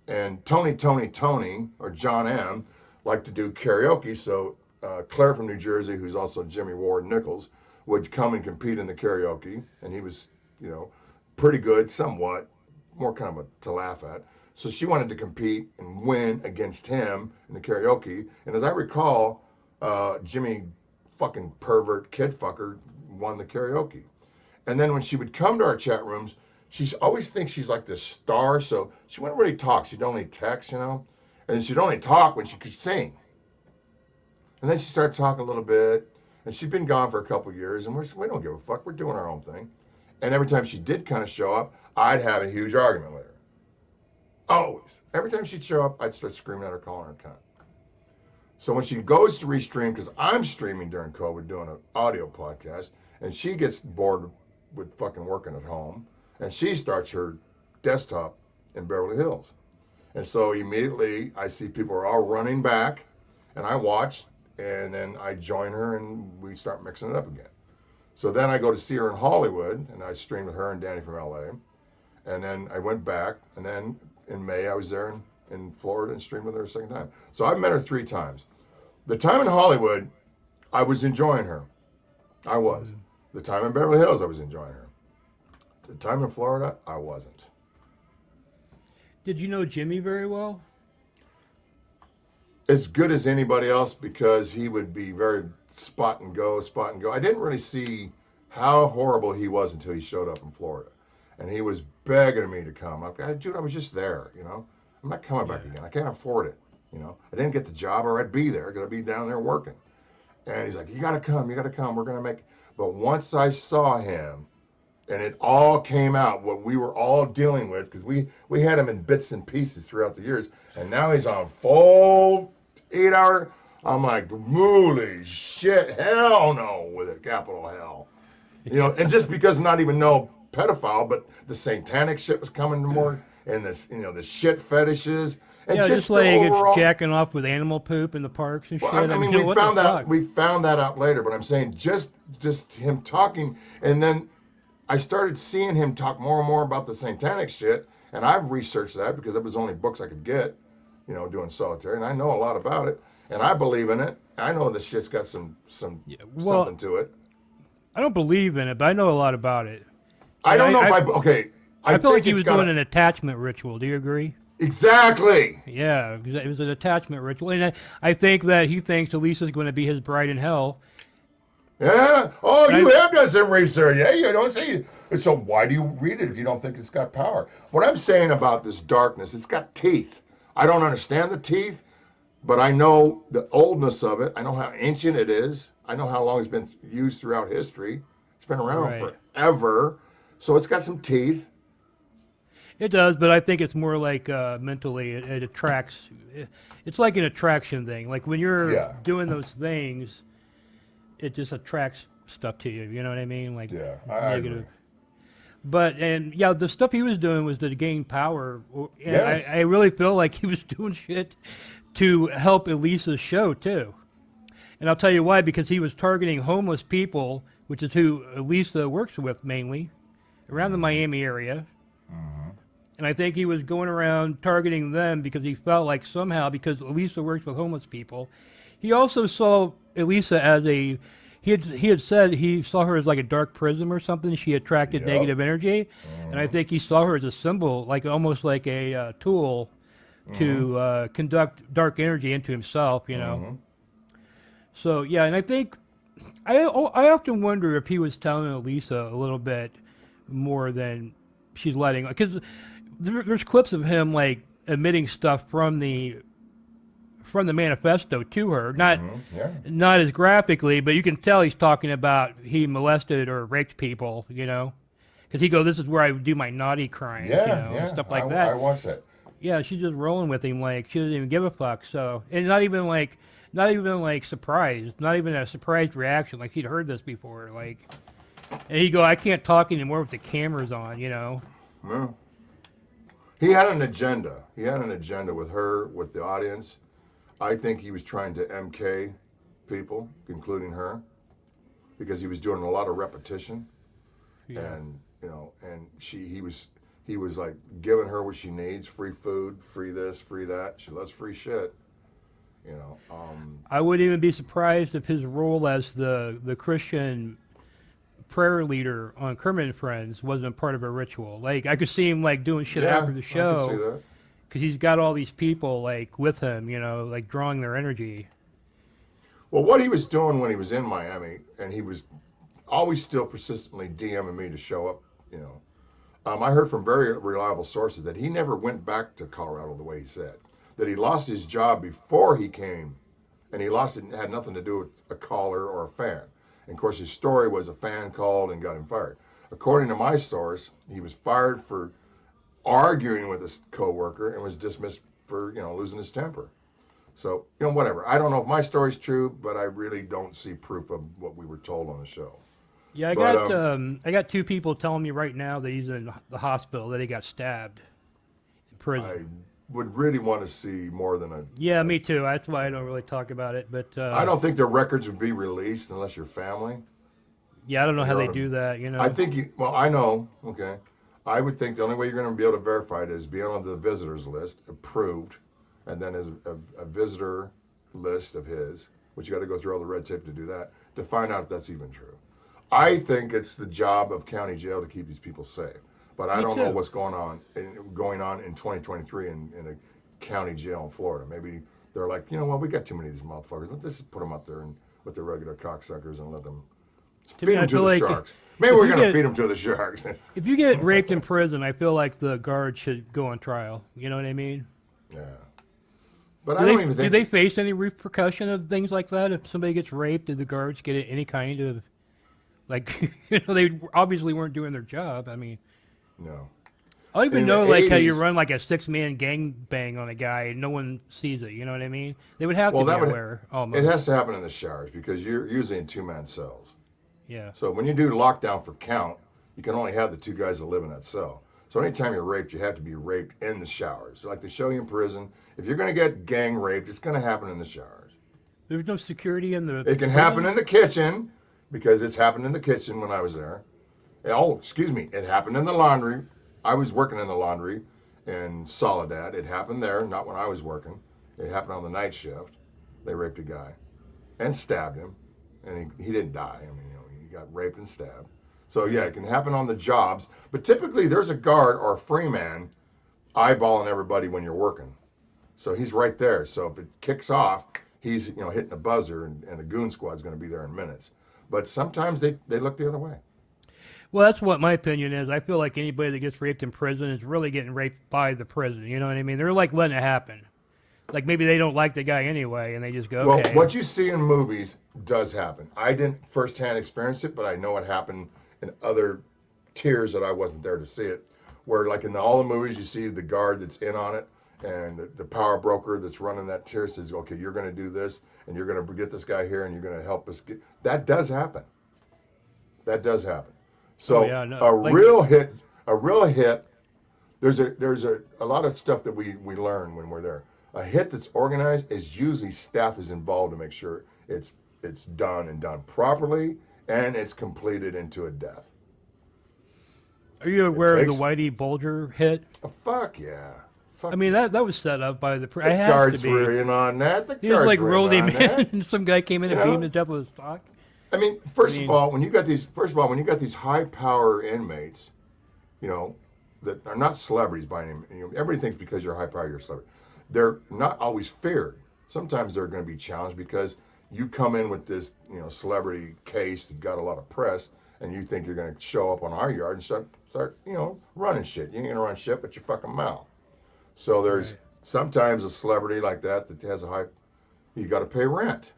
and Tony, or John M., like to do karaoke, so Claire from New Jersey, who's also Jimmy Ward Nichols, would come and compete in the karaoke, and he was, pretty good, somewhat, more kind of to laugh at. So she wanted to compete and win against him in the karaoke. And as I recall, Jimmy fucking pervert kid fucker won the karaoke. And then when she would come to our chat rooms, she always thinks she's like this star. So she wouldn't really talk. She'd only text, and she'd only talk when she could sing. And then she started talking a little bit. And she'd been gone for a couple of years. And we don't give a fuck. We're doing our own thing. And every time she did kind of show up, I'd have a huge argument with her. Always. Every time she'd show up, I'd start screaming at her, calling her a cunt. So when she goes to restream, because I'm streaming during COVID doing an audio podcast, and she gets bored with fucking working at home, and she starts her desktop in Beverly Hills. And so immediately I see people are all running back, and I watch, and then I join her, and we start mixing it up again. So then I go to see her in Hollywood, and I stream with her and Danny from LA. And then I went back, and then in May I was there in Florida and streamed with her a second time. So I've met her 3 times. The time in Hollywood, I was enjoying her. I was. The time in Beverly Hills, I was enjoying her. The time in Florida, I wasn't. Did you know Jimmy very well? As good as anybody else, because he would be very spot and go. I didn't really see how horrible he was until he showed up in Florida. And he was begging me to come. I'm like, dude, I was just there, you know. I'm not coming back again. I can't afford it, you know. I didn't get the job or I'd be there. I'd be down there working. And he's like, you got to come. We're going to make. But once I saw him, and it all came out, what we were all dealing with, because we had him in bits and pieces throughout the years. And now he's on full 8-hour. I'm like, holy shit, hell no, with a capital hell. You know, and just because not even no pedophile, but the satanic shit was coming more, and this, you know, the shit fetishes, and just like overall, it's jacking off with animal poop in the parks and shit. I mean, we found that out later, but I'm saying just him talking, and then I started seeing him talk more and more about the satanic shit, and I've researched that because it was the only books I could get, you know, doing solitary, and I know a lot about it, and I believe in it. I know this shit's got something to it. I don't believe in it, but I know a lot about it. I don't know if I feel like he was doing an attachment ritual. Do you agree? Exactly. Yeah, it was an attachment ritual. And I think that he thinks Elisa's going to be his bride in hell. Yeah. Oh, you have done some research. Yeah, you don't say. So why do you read it if you don't think it's got power? What I'm saying about this darkness, it's got teeth. I don't understand the teeth, but I know the oldness of it. I know how ancient it is. I know how long it's been used throughout history. It's been around forever. So it's got some teeth. It does, but I think it's more like mentally it attracts. It's like an attraction thing. Like when you're doing those things, it just attracts stuff to you. You know what I mean? Like negative. The stuff he was doing was to gain power. And I really feel like he was doing shit to help Elisa's show too. And I'll tell you why, because he was targeting homeless people, which is who Elisa works with mainly, around the Miami area. Mm-hmm. And I think he was going around targeting them because he felt like somehow, because Elisa works with homeless people, he also saw Elisa as he had said he saw her as like a dark prism or something. She attracted negative energy. Mm-hmm. And I think he saw her as a symbol, like almost like a tool to conduct dark energy into himself, you know. Mm-hmm. So, yeah, and I think, I often wonder if he was telling Elisa a little bit more than she's letting, because there's clips of him, like, admitting stuff from the manifesto to her, not as graphically, but you can tell he's talking about he molested or raped people, you know, because he goes, this is where I do my naughty crimes, stuff like that. I watched it. Yeah, she's just rolling with him, like, she doesn't even give a fuck, so, and not even surprised, not even a surprised reaction, like he'd heard this before, like, and he'd go, I can't talk anymore with the cameras on, you know. No. He had an agenda. He had an agenda with her, with the audience. I think he was trying to MK people, including her, because he was doing a lot of repetition, and you know, and he was like giving her what she needs: free food, free this, free that. She loves free shit. You know, I wouldn't even be surprised if his role as the Christian prayer leader on Kermit and Friends wasn't part of a ritual. Like, I could see him like doing shit after the show because he's got all these people like with him, you know, like drawing their energy. Well, what he was doing when he was in Miami, and he was always still persistently DMing me to show up, you know. I heard from very reliable sources that he never went back to Colorado the way he said. That he lost his job before he came, and he lost it had nothing to do with a caller or a fan. And of course, his story was a fan called and got him fired. According to my source, he was fired for arguing with his coworker and was dismissed for, you know, losing his temper. So, whatever. I don't know if my story's true, but I really don't see proof of what we were told on the show. Yeah, But I got two people telling me right now that he's in the hospital, that he got stabbed in I prison. would really want to see more than Yeah, me too. That's why I don't really talk about it. But I don't think their records would be released unless you're family. yeah, I don't know And how you're they on do that. I think well, I know, okay. I would think the only way you're going to be able to verify it is be on the visitors list, approved, and then as a visitor list of his, which you got to go through all the red tape to do that, to find out if that's even true. I think it's the job of county jail to keep these people safe. But I Me don't know too. what's going on in 2023 in a county jail in Florida. Maybe they're like, we got too many of these motherfuckers. Let's just put them up there and with the regular cocksuckers and let them To feed me, I them to feel the like sharks. Maybe if we're you going to get feed them to the sharks. if you get raped in prison, I feel like the guard should go on trial. You know what I mean? Yeah. But Do I they don't even do think they face any repercussion of things like that? If somebody gets raped, did the guards get any kind of like they obviously weren't doing their job. I mean, no. I don't even In know the like how you 80s, run like a 6-man gang bang on a guy and no one sees it. You know what I mean? They would have well, to be that would aware it almost. has to happen in the showers because you're usually in two-man cells. Yeah. So when you do lockdown for count, you can only have the two guys that live in that cell. So anytime you're raped, you have to be raped in the showers. Like they show you in prison, if you're going to get gang raped, it's going to happen in the showers. There's no security in the It can happen prison? in the kitchen because it's happened in the kitchen when I was there. Oh, excuse me, it happened in the laundry. I was working in the laundry in Soledad. It happened there, not when I was working. It happened on the night shift. They raped a guy and stabbed him, and he didn't die. I mean, he got raped and stabbed. So yeah, it can happen on the jobs, but typically there's a guard or a free man eyeballing everybody when you're working. So he's right there. So if it kicks off, he's hitting a buzzer, and the goon squad's going to be there in minutes. But sometimes they look the other way. Well, that's what my opinion is. I feel like anybody that gets raped in prison is really getting raped by the prison. You know what I mean? They're like letting it happen. Like maybe they don't like the guy anyway, and they just go, Well, okay. what you see in movies does happen. I didn't firsthand experience it, but I know it happened in other tiers that I wasn't there to see it. Where like in all the movies, you see the guard that's in on it, and the power broker that's running that tier says, "Okay, you're going to do this, and you're going to get this guy here, and you're going to help us get." That does happen. That does happen. So Oh, yeah, no, a like- real hit. There's a lot of stuff that we learn when we're there. A hit that's organized is usually staff is involved to make sure it's done and done properly and it's completed into a death. Are you aware of the takes- Whitey Bulger hit? Oh, fuck yeah. Fuck I mean, that was set up by the. I the have guards to be. were in on that. The He just guards like were rolled in him on that. in, and some guy came in and You beat know? him to death with his sock. I mean, first of all, when you got these high power inmates, that are not celebrities by any means. Everybody thinks because you're high power, you're a celebrity. They're not always feared. Sometimes they're going to be challenged because you come in with this, celebrity case that got a lot of press, and you think you're going to show up on our yard and start, running shit. You ain't going to run shit but your fucking mouth. So there's sometimes a celebrity like that has you got to pay rent.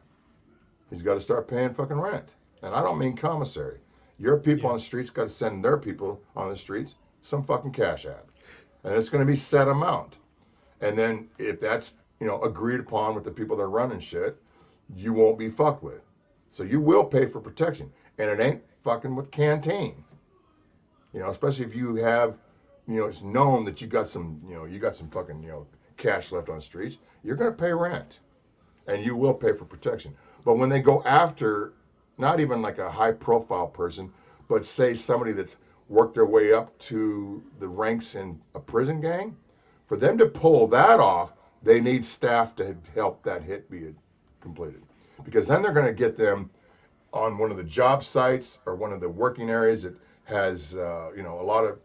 He's got to start paying fucking rent. And I don't mean commissary. Your people on the streets got to send their people on the streets some fucking cash out. And it's going to be set amount. And then if that's, agreed upon with the people that are running shit, you won't be fucked with. So you will pay for protection. And it ain't fucking with canteen. Especially if you have, it's known that you got some fucking, cash left on the streets, you're going to pay rent. And you will pay for protection. But when they go after, not even like a high profile person, but say somebody that's worked their way up to the ranks in a prison gang, for them to pull that off, they need staff to help that hit be completed. Because then they're going to get them on one of the job sites or one of the working areas that has, a lot of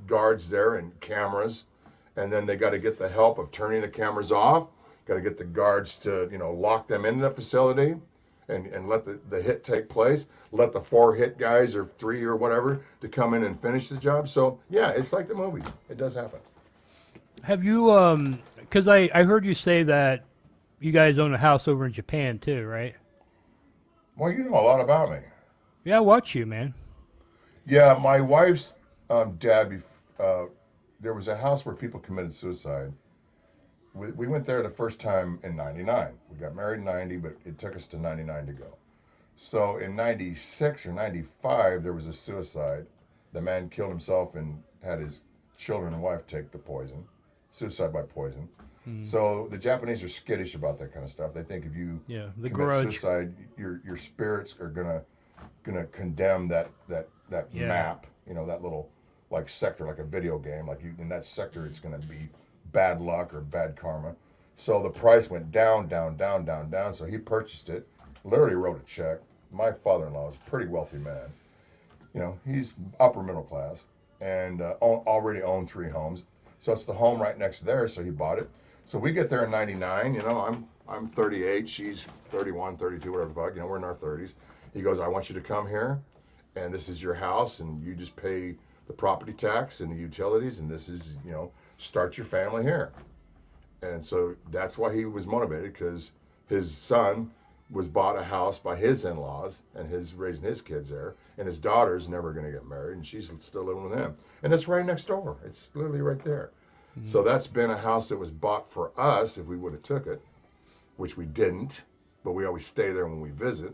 guards there and cameras. And then they got to get the help of turning the cameras off. Got to get the guards to, lock them in the facility and let the hit take place. Let the 4 hit guys or 3 or whatever to come in and finish the job. So, yeah, it's like the movies. It does happen. Have you, because I heard you say that you guys own a house over in Japan too, right? Well, you know a lot about me. Yeah, I watch you, man. Yeah, my wife's dad, there was a house where people committed suicide. we went there the first time in 99. We got married in 90, but it took us to 99 to go. So in 96 or 95, there was a suicide. The man killed himself and had his children and wife take the poison, suicide by poison. So the Japanese are skittish about that kind of stuff. They think if you the commit grudge. suicide, your spirits are gonna condemn that map, that little like sector, like a video game. Like in that sector, it's gonna be bad luck or bad karma. So the price went down, down, down, down, down. So he purchased it, literally wrote a check. My father-in-law is a pretty wealthy man. He's upper middle class and already owned 3 homes. So it's the home right next there. So he bought it. So we get there in 99. I'm 38. She's 31, 32, whatever the fuck. We're in our 30s. He goes, I want you to come here, and this is your house, and you just pay the property tax and the utilities, and this is, start your family here. And so that's why he was motivated, because his son was bought a house by his in-laws, and his raising his kids there, and his daughter's never going to get married, and she's still living with him. And it's right next door. It's literally right there. So that's been a house that was bought for us if we would have took it, which we didn't, but we always stay there when we visit.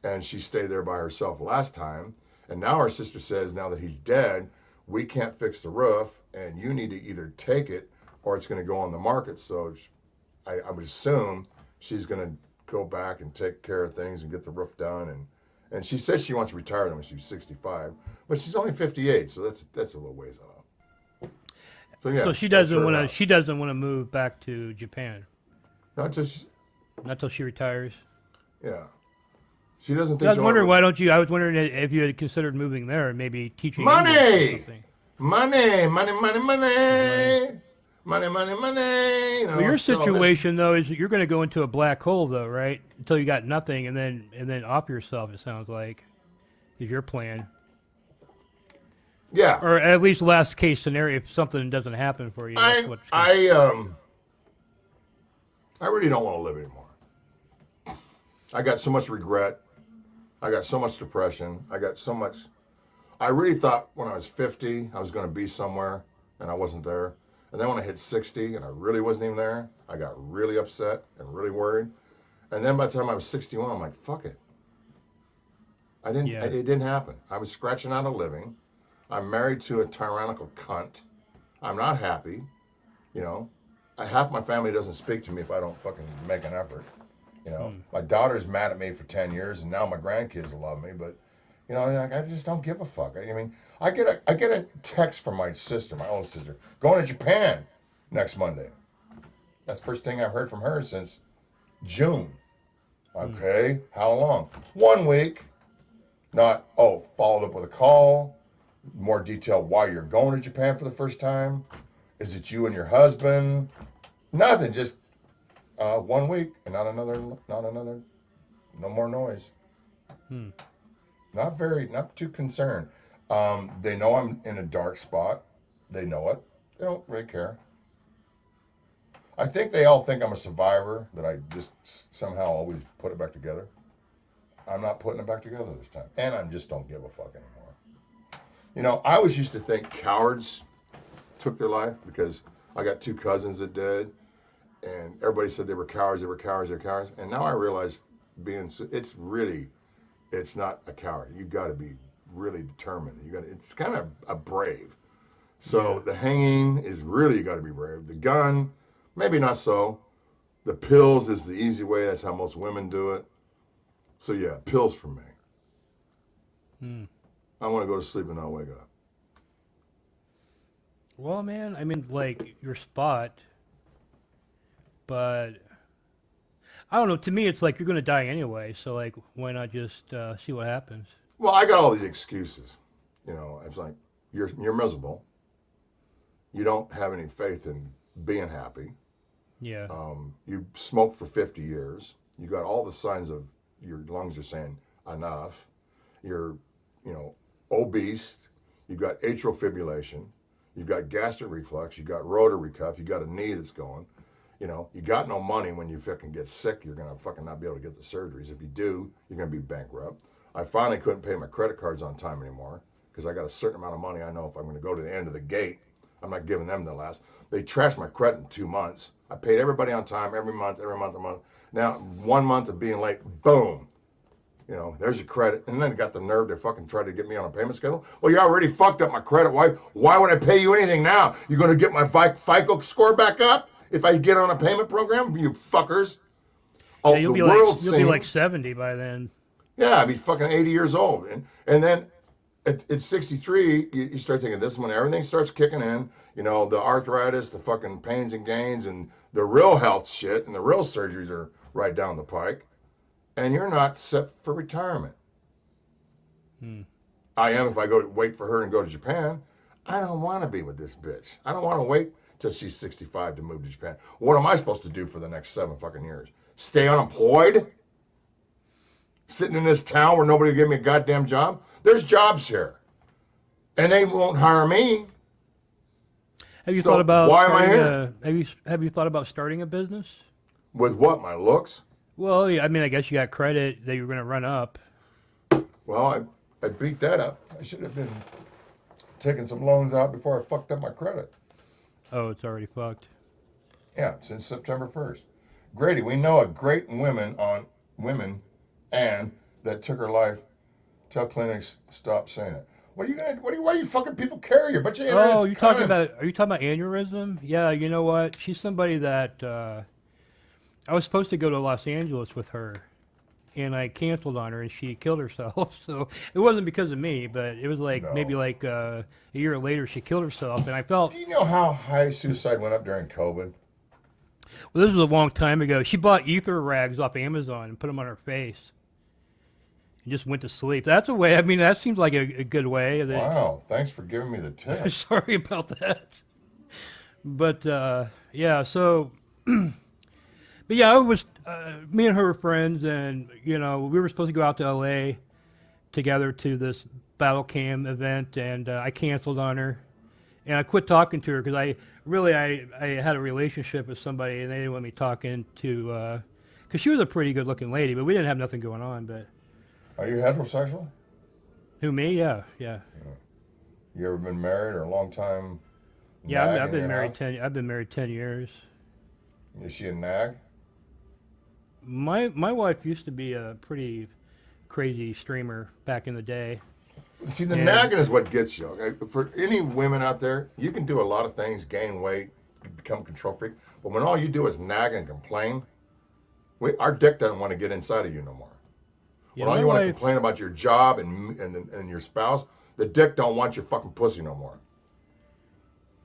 And she stayed there by herself last time. And now our sister says, now that he's dead, we can't fix the roof, and you need to either take it or it's going to go on the market. So I would assume she's going to go back and take care of things and get the roof done. And she says she wants to retire when she's 65, but she's only 58, so that's a little ways off. So yeah. So she doesn't want to. She doesn't want to move back to Japan. Not just. Not till she retires. Yeah. She doesn't think. I was wondering why don't you? I was wondering if you had considered moving there and maybe teaching money, English or something. Money, money. Well, your situation though is you're going to go into a black hole though, right? Until you got nothing, and then off yourself. It sounds like is your plan. Yeah. Or at least last case scenario, if something doesn't happen for you. I really don't want to live anymore. I got so much regret. I got so much depression. I really thought when I was 50, I was going to be somewhere, and I wasn't there. And then when I hit 60, and I really wasn't even there, I got really upset and really worried. And then by the time I was 61, I'm like, fuck it. It didn't happen. I was scratching out a living. I'm married to a tyrannical cunt. I'm not happy. Half my family doesn't speak to me if I don't fucking make an effort. My daughter's mad at me for 10 years, and now my grandkids love me, but I just don't give a fuck. I get a text from my sister, my oldest sister, going to Japan next Monday. That's the first thing I've heard from her since June. Okay, how long? 1 week. Not, followed up with a call. More detail why you're going to Japan for the first time. Is it you and your husband? Nothing, just 1 week and not another, no more noise. Not too concerned. They know I'm in a dark spot. They know it. They don't really care. I think they all think I'm a survivor, that I just somehow always put it back together. I'm not putting it back together this time. And I just don't give a fuck anymore. I always used to think cowards took their life because I got 2 cousins that did. And everybody said they were cowards. And now I realize it's not a coward. You got to be really determined. It's kind of a brave. So the hanging is really, you got to be brave. The gun, maybe not so. The pills is the easy way. That's how most women do it. So yeah, pills for me. I want to go to sleep and not wake up. Well, man, like your spot, but I don't know. To me, it's like you're going to die anyway. So like, why not just see what happens? Well, I got all these excuses. It's like you're miserable. You don't have any faith in being happy. Yeah. You smoked for 50 years. You got all the signs of your lungs are saying enough. You're, obese. You've got atrial fibrillation. You've got gastric reflux. You've got rotary cuff. You got a knee that's going. You got no money when you fucking get sick. You're going to fucking not be able to get the surgeries. If you do, you're going to be bankrupt. I finally couldn't pay my credit cards on time anymore because I got a certain amount of money. I know if I'm going to go to the end of the gate, I'm not giving them the last. They trashed my credit in 2 months. I paid everybody on time every month, a month. Now, 1 month of being late, boom. You know, there's your credit. And then got the nerve to fucking try to get me on a payment schedule. Well, you already fucked up my credit. Why would I pay you anything now? You're going to get my FICO score back up if I get on a payment program? You fuckers. Oh, Yeah, you'll be like 70 by then. Yeah, I'd be fucking 80 years old. And then at 63, you start thinking this is when everything starts kicking in. You know, the arthritis, the fucking pains and gains, and the real health shit and the real surgeries are right down the pike. And you're not set for retirement. I am if I wait for her and go to Japan. I don't want to be with this bitch. I don't want to wait till she's 65 to move to Japan. What am I supposed to do for the next 7 fucking years? Stay unemployed? Sitting in this town where nobody will give me a goddamn job? There's jobs here. And they won't hire me. Have you thought about why am I here? Have you thought about starting a business? With what, my looks? Well, yeah, I mean, I guess you got credit that you're going to run up. Well, I beat that up. I should have been taking some loans out before I fucked up my credit. Oh, it's already fucked. Yeah, since September 1st. Grady, we know a great women and that took her life. Tell Kleenex stop saying it. Why you fucking people carry her? But you are you talking about aneurysm? Yeah, you know what? She's somebody that I was supposed to go to Los Angeles with her, and I canceled on her, and she killed herself. So it wasn't because of me, but it was like maybe like a year later she killed herself, and I felt. Do you know how high suicide went up during COVID? Well, this was a long time ago. She bought ether rags off Amazon and put them on her face, and just went to sleep. That's a way. I mean, that seems like a good way. Wow, thanks for giving me the tip. Sorry about that. But yeah, so. But yeah, it was me and her were friends, and you know we were supposed to go out to L.A. together to this battle cam event, and I canceled on her, and I quit talking to her because I had a relationship with somebody, and they didn't want me talking to because she was a pretty good looking lady, but we didn't have nothing going on. But are you heterosexual? Who, me? Yeah. You ever been married or a long time? Yeah, I've been married house? I've been married 10 years. Is she a nag? My wife used to be a pretty crazy streamer back in the day. See, the nagging is what gets you. Okay? For any women out there, you can do a lot of things, gain weight, become control freak, but when all you do is nag and complain, our dick doesn't want to get inside of you no more. Yeah, when all you want to complain about your job and your spouse, the dick don't want your fucking pussy no more.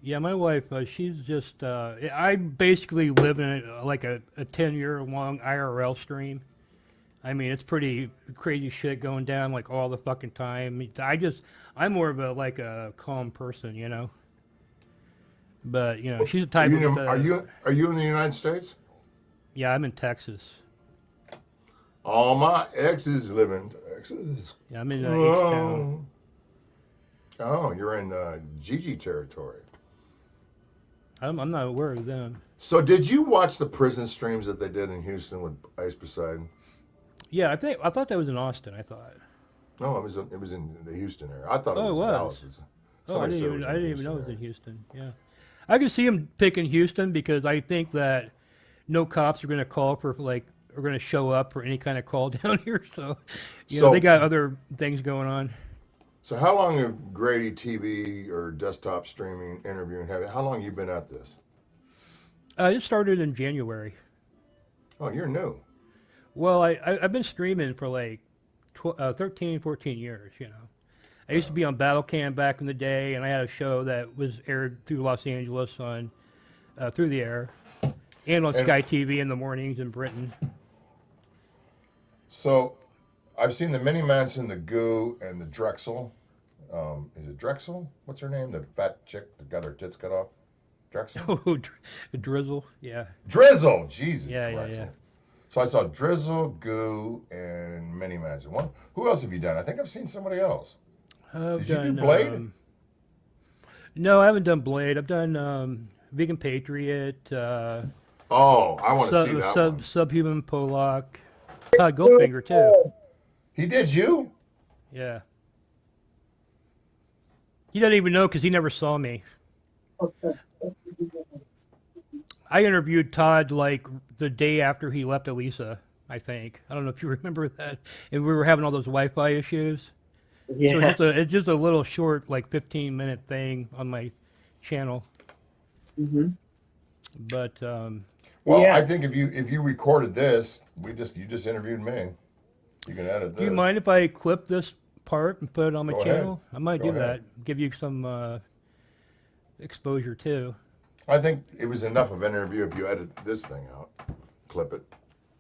Yeah, my wife, she's just, I basically live in like a 10-year long IRL stream. I mean, it's pretty crazy shit going down like all the fucking time. I'm more of a calm person, you know. But, you know, she's the type of... Are you in the United States? Yeah, I'm in Texas. All my exes live in Texas. Yeah, I'm in H-Town. Oh, you're in Gigi territory. I'm not aware of them. So did you watch the prison streams that they did in Houston with Ice Poseidon? Yeah, I thought that was in Austin. I thought. No, it was in the Houston area. I thought it was. Dallas. I didn't even know it was in Houston. Yeah, I could see him picking Houston because I think that no cops are going to call for are going to show up for any kind of call down here. So, you know, they got other things going on. So how long have Gradytv or desktop streaming, interviewing, how long have you been at this? It started in January. Oh, you're new. Well, I've been streaming for like 13, 14 years, you know. I used to be on Battle Cam back in the day, and I had a show that was aired through Los Angeles on through the air, and on Sky TV in the mornings in Britain. So I've seen the Mini Manson, the Goo, and the Drexel. Is it Drexel? What's her name? The fat chick that got her tits cut off? Drexel? Oh, Drizzle, yeah. Drizzle! Jesus, yeah, Drexel. Yeah. So I saw Drizzle, Goo, and Mini Manson. Who else have you done? I think I've seen somebody else. Did you do Blade? No, I haven't done Blade. I've done Vegan Patriot. I want to see that one. Subhuman Polak. Todd Goldfinger, too. He did you? Yeah. He doesn't even know because he never saw me. I interviewed Todd like the day after he left Elisa, I think. I don't know if you remember that. And we were having all those Wi-Fi issues. So Yeah. it's just a little short, like 15-minute thing on my channel. Hmm. But Well, Yeah. I think if you recorded this, you just interviewed me. You can edit this. do you mind if I clip this part and put it on my Go ahead. channel? I might Go do ahead. that. Give you some exposure too. I think it was enough of an interview if you edit this thing out, clip it.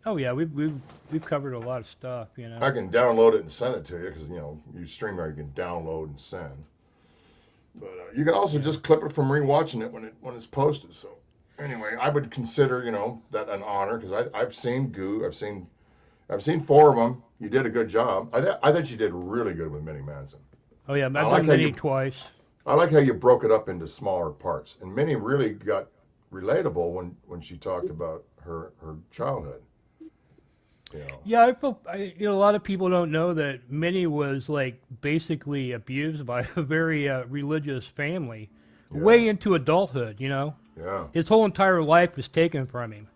Oh yeah, we've covered a lot of stuff, you know. I can download it and send it to you because you StreamYard you can download and send. But you can also just clip it from rewatching it when it's posted. So anyway, I would consider that an honor because I've seen Goo, I've seen 4 of them. You did a good job. I thought you did really good with Minnie Manson. Oh yeah, I've I like done how Minnie you- twice. I like how you broke it up into smaller parts, and Minnie really got relatable when she talked about her childhood. Yeah, a lot of people don't know that Minnie was like basically abused by a very religious family, way into adulthood. Yeah. His whole entire life was taken from him.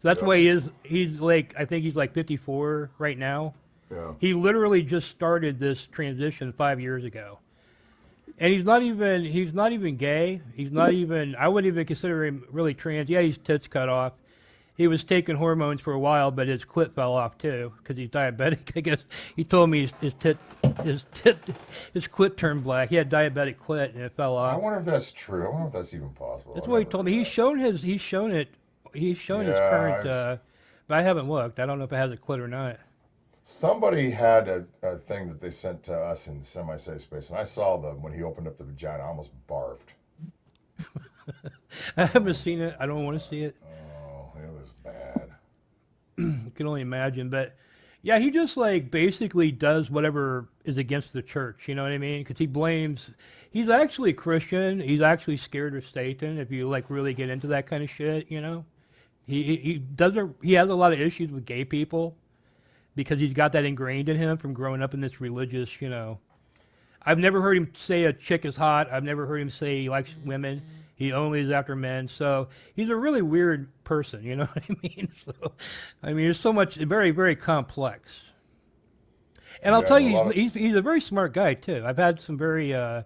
So that's Yeah. why he's like, I think he's like 54 right now. Yeah. He literally just started this transition 5 years ago. And he's not even gay. He's not even, I wouldn't even consider him really trans. Yeah, he's tits cut off. He was taking hormones for a while, but his clit fell off too because he's diabetic. I guess he told me his clit turned black. He had diabetic clit and it fell I off. wonder if that's true. I wonder if that's even possible. That's I what he never told me. heard He's shown his Yeah, current, but I haven't looked. I don't know if it has a clit or not. Somebody had a thing that they sent to us in semi-safe space, and I saw when he opened up the vagina, I almost barfed. I haven't seen it. I don't want to see it. Oh, it was bad. I can only imagine. But yeah, he just like basically does whatever is against the church. You know what I mean? Because he's actually Christian. He's actually scared of Satan. If you like really get into that kind of shit, he has a lot of issues with gay people because he's got that ingrained in him from growing up in this religious. I've never heard him say a chick is hot. I've never heard him say he likes women. He only is after men. So he's a really weird person, you know what I mean? So, there's so much, very, very complex. And I'll Yeah, tell a you, lot of- he's a very smart guy, too. I've had some very, a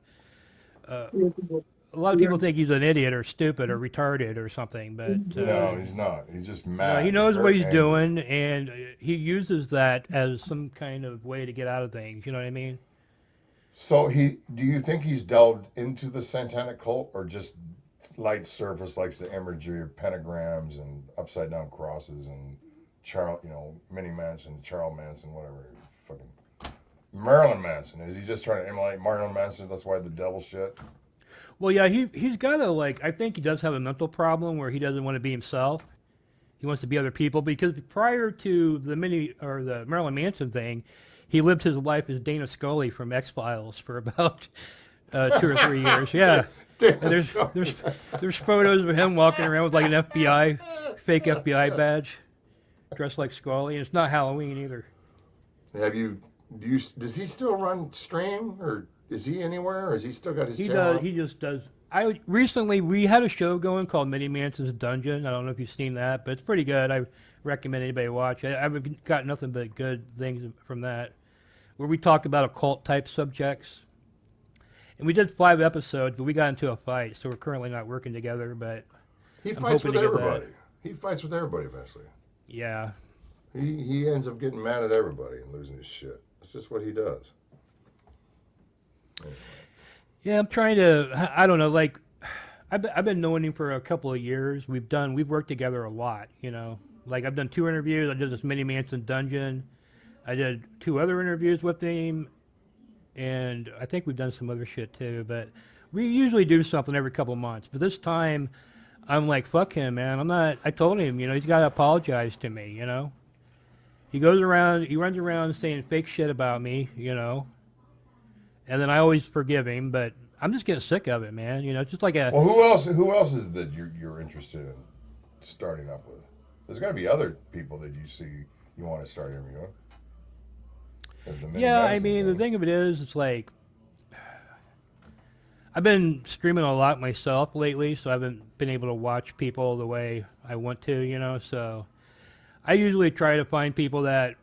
lot of people think he's an idiot or stupid or retarded or something, but No, he's not. He's just mad. no, he knows what very he's angry. doing, and he uses that as some kind of way to get out of things, you know what I mean? So do you think he's delved into the satanic cult, or just light surface, likes the imagery of pentagrams and upside down crosses and Minnie Manson, Charles Manson, whatever, fucking Marilyn Manson? Is he just trying to emulate Marilyn Manson? That's why the devil shit. Well, yeah, he's got I think he does have a mental problem where he doesn't want to be himself. He wants to be other people because prior to the Marilyn Manson thing, he lived his life as Dana Scully from X-Files for about 2 or 3 years. Yeah. And there's photos of him walking around with like an fake FBI badge, dressed like Scully, and it's not Halloween either. Does he still run stream, or is he anywhere, or has he still got his He channel? does. He just does. Recently we had a show going called Minnie Manson's Dungeon. I don't know if you've seen that, but it's pretty good. I recommend anybody watch it. I've got nothing but good things from that, where we talk about occult type subjects. And we did 5 episodes, but we got into a fight, so we're currently not working together. But He I'm fights hoping with to get that. everybody. He fights with everybody eventually. yeah, He ends up getting mad at everybody and losing his shit. That's just what he does. yeah. I'm trying to. I don't know. Like, I've been knowing him for a couple of years. We've worked together a lot. Like I've done 2 interviews. I did this Minnie Manson Dungeon. I did 2 other interviews with him. And I think we've done some other shit too, but we usually do something every couple of months. But this time, I'm like, fuck him, man. I told him, he's got to apologize to me, He runs around saying fake shit about me, And then I always forgive him, but I'm just getting sick of it, man. It's just like Well, who else is that you're interested in starting up with? There's got to be other people that you see you want to start interviewing. There's the Minnie yeah, Manson the thing. thing of it is, it's like, I've been streaming a lot myself lately, so I haven't been able to watch people the way I want to, So I usually try to find people that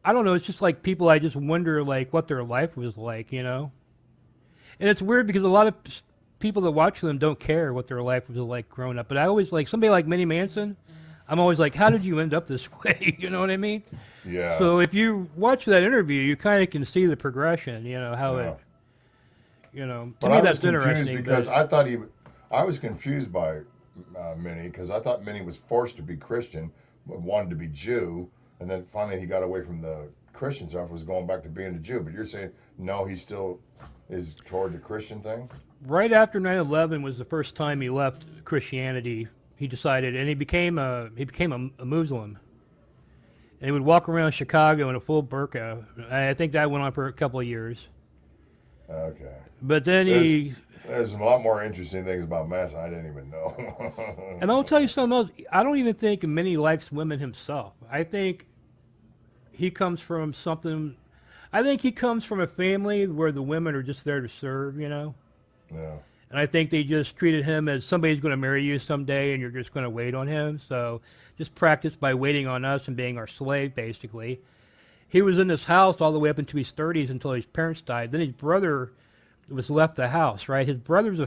I don't know. It's just like people I just wonder like what their life was like. And it's weird because a lot of people that watch them don't care what their life was like growing up. But I always like somebody like Minnie Manson. I'm always like, how did you end up this way? You know what I mean? Yeah. So if you watch that interview, you kind of can see the progression. How Yeah. it. To But me I was that's confused interesting. because But I was confused by Minnie because I thought Minnie was forced to be Christian, but wanted to be Jew, and then finally he got away from the Christian stuff, was going back to being a Jew. But you're saying no, he still is toward the Christian thing. right after 9/11 was the first time he left Christianity. He decided, and he became a Muslim. And he would walk around Chicago in a full burqa. I think that went on for a couple of years. Okay. But then There's a lot more interesting things about Manson I didn't even know. and I'll tell you something else. I don't even think Minnie likes women himself. I think he comes from something. I think he comes from a family where the women are just there to serve. Yeah. And I think they just treated him as somebody's going to marry you someday, and you're just going to wait on him. So just practice by waiting on us and being our slave, basically. He was in this house all the way up into his 30s until his parents died. Then his brother was left the house, right? His brother's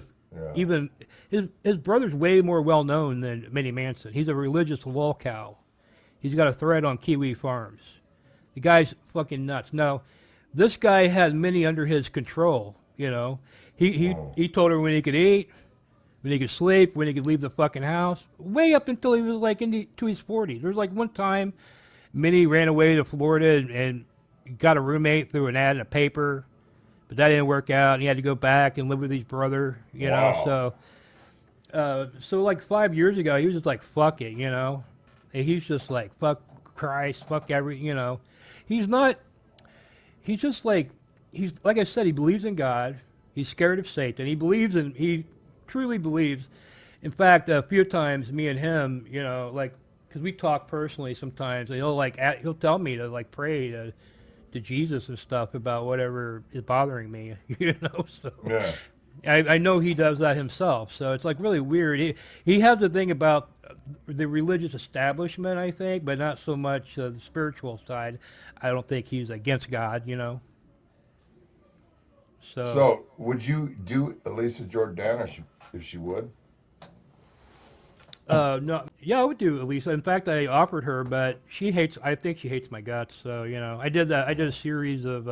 his brother's way more well known than Minnie Manson. He's a religious lolcow. He's got a thread on Kiwi Farms. The guy's fucking nuts. No, this guy had Minnie under his control. He told her when he could eat, when he could sleep, when he could leave the fucking house, way up until he was like to his 40s. There was like one time Minnie ran away to Florida and got a roommate through an ad in a paper, but that didn't work out. And he had to go back and live with his brother, Wow. So like 5 years ago, he was just like, fuck it. And he's just like, fuck Christ, fuck He's not, he's just like I said, he believes in God. He's scared of Satan. He truly believes. In fact, a few times, me and him, because we talk personally sometimes, and he'll tell me to like pray to Jesus and stuff about whatever is bothering me, So Yeah. I know he does that himself. So it's like really weird. He has a thing about the religious establishment, I think, but not so much the spiritual side. I don't think he's against God. So would you do Elisa Jordana if she would? No, yeah, I would do Elisa. In fact, I offered her, but I think she hates my guts. So, I did that. I did a series of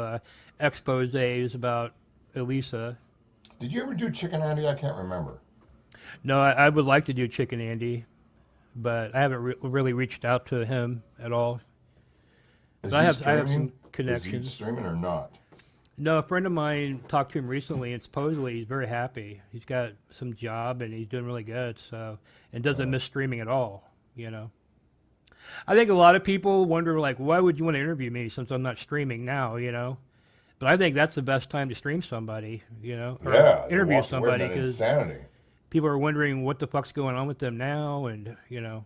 exposés about Elisa. Did you ever do Chicken Andy? I can't remember. No, I would like to do Chicken Andy, but I haven't really reached out to him at all. Is But he I have some streaming? Is he connections. streaming or not? No, a friend of mine talked to him recently, and supposedly he's very happy. He's got some job, and he's doing really good. So, and doesn't miss streaming at all. I think a lot of people wonder, like, why would you want to interview me since I'm not streaming now? But I think that's the best time to stream somebody. Or Yeah. interview walk away from somebody that because insanity. people are wondering what the fuck's going on with them now, and Yeah,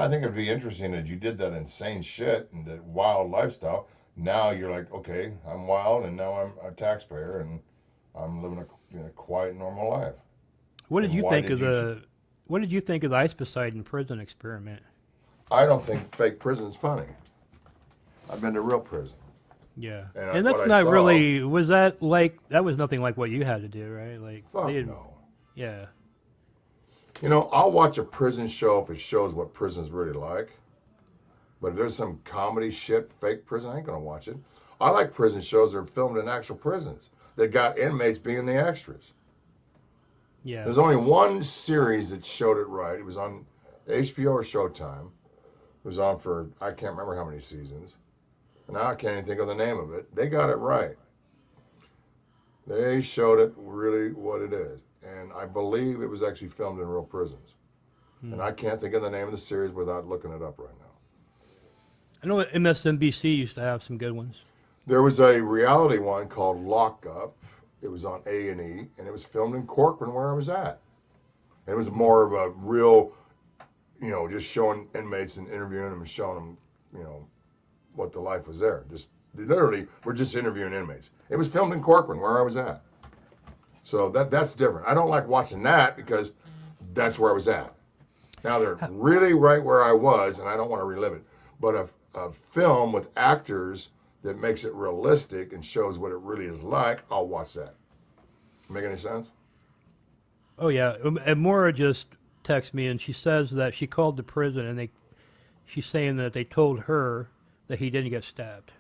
I think it'd be interesting that you did that insane shit and that wild lifestyle. Now you're like, okay, I'm wild, and now I'm a taxpayer, and I'm living a quiet, normal life. What did And you why think did of you What did you think of the Ice Poseidon prison experiment? I don't think fake prison's funny. I've been to real prison. Yeah, And and what that's I not saw- really. Was that like that was nothing like what you had to do, right? Like Fuck they didn't. no. Yeah. I'll watch a prison show if it shows what prison's really like. But if there's some comedy shit, fake prison, I ain't gonna watch it. I like prison shows that are filmed in actual prisons that got inmates being the extras. Yeah. There's only one series that showed it right. It was on HBO or Showtime. It was on for, I can't remember how many seasons. Now I can't even think of the name of it. They got it right. They showed it really what it is. And I believe it was actually filmed in real prisons. And I can't think of the name of the series without looking it up right now. I know MSNBC used to have some good ones. There was a reality one called Lock Up. It was on A&E, and it was filmed in Corcoran where I was at. And it was more of a real, just showing inmates and interviewing them and showing them, what the life was there. Just literally, we're just interviewing inmates. It was filmed in Corcoran where I was at. So that's different. I don't like watching that because that's where I was at. Now they're really right where I was, and I don't want to relive it. But a film with actors that makes it realistic and shows what it really is like, I'll watch that. Make any sense? Oh yeah, and Maura just texted me, and she says that she called the prison, and she's saying that they told her that he didn't get stabbed.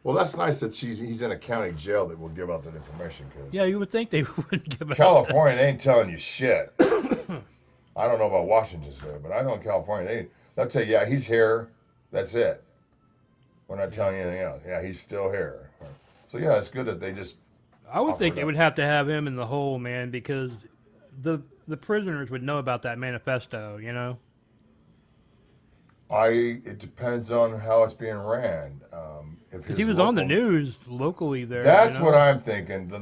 Well, that's nice that he's in a county jail that will give out that information. Cause Yeah, you would think they wouldn't give out. California ain't telling you shit. I don't know about Washington State, but I know in California they'll tell you, yeah, he's here. That's it. We're not telling you anything else. Yeah, he's still here. So yeah, it's good that they just. I would think they would have to have him in the hole, man, because the prisoners would know about that manifesto, you know. It depends on how it's being ran. Because he was on the news locally there. That's you know? what I'm thinking. The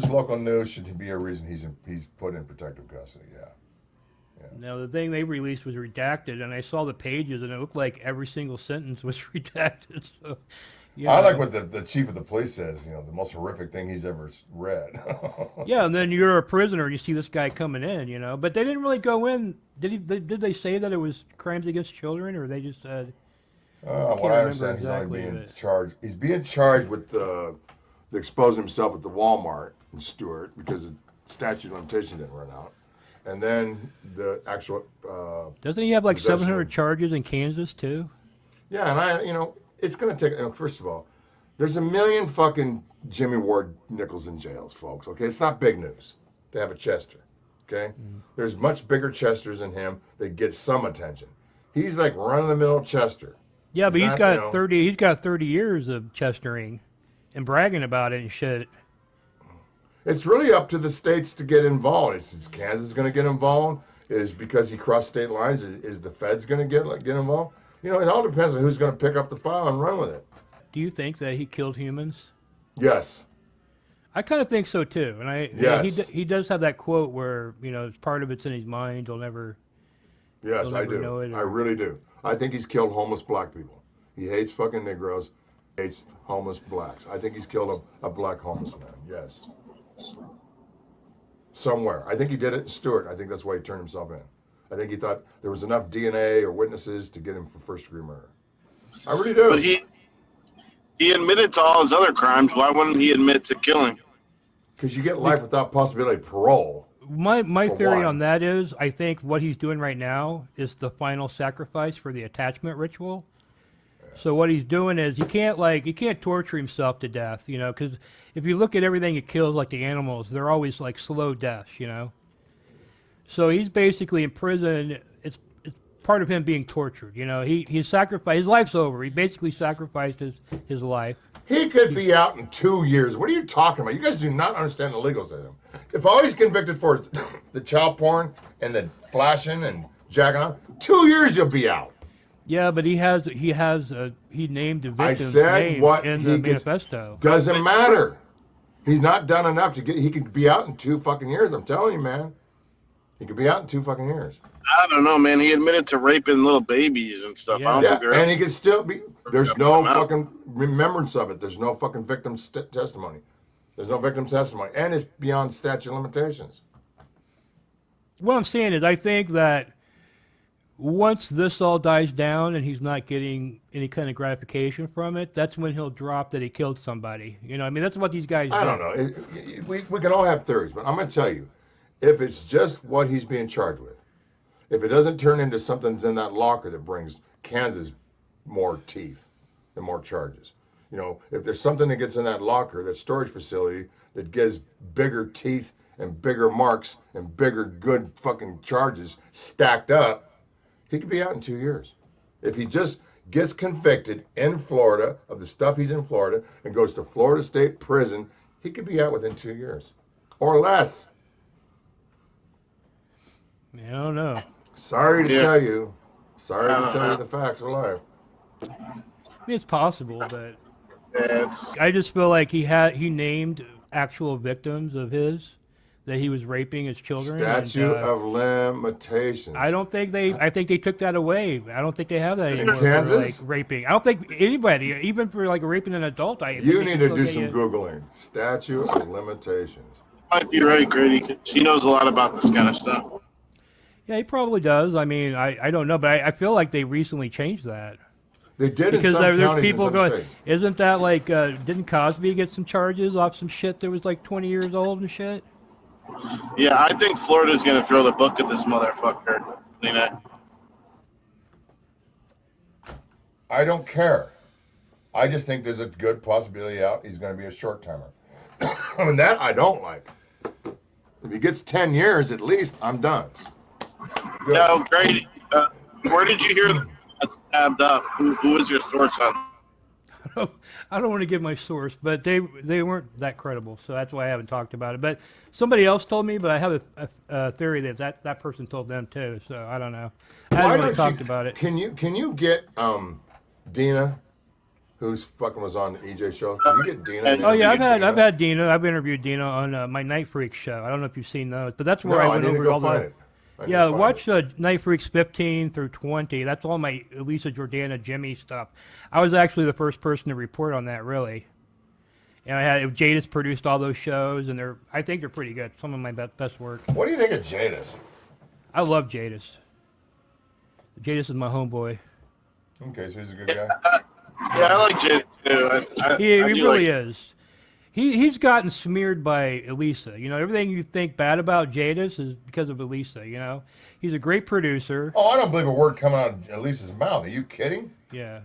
local news, should be a reason he's put in protective custody. Yeah. Now the thing they released was redacted, and I saw the pages, and it looked like every single sentence was redacted. So, I like what the chief of the police says. The most horrific thing he's ever read. Yeah, and then you're a prisoner, and you see this guy coming in, But they didn't really go in. Did they say that it was crimes against children, or they just said? What I understand, he's only being charged. He's being charged with exposing himself at the Walmart in Stewart because the statute of limitation didn't run out, and then the actual. Doesn't he have like 700 charges in Kansas too? Yeah, and it's going to take. First of all, there's a million fucking Jimmy Ward Nichols in jails, folks. Okay, it's not big news to have a Chester. Okay, there's much bigger Chesters than him that get some attention. He's like run-of-the-mill Chester. Yeah, but he's got 30. He's got 30 years of chestering, and bragging about it and shit. It's really up to the states to get involved. Is Kansas going to get involved? Is because he crossed state lines? Is the feds going to get involved? It all depends on who's going to pick up the file and run with it. Do you think that he killed humans? Yes. I kind of think so too, and yes. He does have that quote where part of it's in his mind. He'll never. Yes, I do. I really do. I think he's killed homeless black people. He hates fucking Negroes. He hates homeless blacks. I think he's killed a black homeless man. Yes. Somewhere. I think he did it in Stewart. I think that's why he turned himself in. I think he thought there was enough DNA or witnesses to get him for first-degree murder. I really do. But he admitted to all his other crimes. Why wouldn't he admit to killing? Because you get life without possibility of parole. My theory on that is, I think what he's doing right now is the final sacrifice for the attachment ritual. Yeah. So what he's doing is he can't torture himself to death, because if you look at everything he kills, like the animals, they're always like slow deaths, So he's basically in prison. It's part of him being tortured, He sacrificed, his life's over. He basically sacrificed his life. He could be out in 2 years. What are you talking about? You guys do not understand the legals of him. If all he's convicted for the child porn and the flashing and jacking on, 2 years you'll be out. Yeah, but he named the victim's name in the manifesto. Doesn't matter. He's not done enough he could be out in 2 fucking years. I'm telling you, man. He could be out in 2 fucking years. I don't know, man. He admitted to raping little babies and stuff. Yeah. And he could still be. There's no fucking remembrance of it. There's no fucking victim's testimony. There's no victim's testimony. And it's beyond statute of limitations. What I'm saying is I think that once this all dies down and he's not getting any kind of gratification from it, that's when he'll drop that he killed somebody. That's what these guys do. I don't know. We can all have theories, but I'm going to tell you, if it's just what he's being charged with, if it doesn't turn into something that's in that locker that brings Kansas more teeth and more charges, if there's something that gets in that locker, that storage facility, that gives bigger teeth and bigger marks and bigger good fucking charges stacked up, he could be out in 2 years. If he just gets convicted in Florida of the stuff he's in Florida and goes to Florida State Prison, he could be out within 2 years or less. I don't know. Sorry to tell you. Sorry to tell you the facts of life. It's possible, but I just feel like he named actual victims of his that he was raping as children. Statute of limitations. I think they took that away. I don't think they have that anymore. In Kansas? For, raping. I don't think anybody, even for raping an adult. You need to do some Googling. Statute of limitations. might be right, Grady, 'cause he knows a lot about this kind of stuff. Yeah, he probably does. I mean, I don't know, but I feel like they recently changed that. They did Because in some there's counties people in some going, states. isn't that like, didn't Cosby get some charges off some shit that was like 20 years old and shit? Yeah, I think Florida's going to throw the book at this motherfucker. Kleenex. I don't care. I just think there's a good possibility out he's going to be a short timer. I mean, that I don't like. If he gets 10 years at least, I'm done. Good. No, Grady, where did you hear that's tabbed up? Who was your source on? I don't want to give my source, but they weren't that credible, so that's why I haven't talked about it. But somebody else told me, but I have a theory that person told them too, so I don't know. I haven't really talked about it. Can you get Dina, who's fucking was on the EJ show? Can you get Dina? Oh yeah, I've had Dina. I've interviewed Dina on my Night Freak show. I don't know if you've seen those, but that's where I went over all the. Yeah, watch Night Freaks 15 through 20. That's all my Elisa Jordana, Jimmy stuff. I was actually the first person to report on that, really. And I had Jadis produced all those shows, and I think they're pretty good. Some of my best work. What do you think of Jadis? I love Jadis. Jadis is my homeboy. Okay, so he's a good guy. Yeah, I like Jay too. He really is. He's gotten smeared by Elisa. You know, everything you think bad about Jadis is because of Elisa, you know. He's a great producer. Oh, I don't believe a word coming out of Elisa's mouth. Are you kidding? Yeah.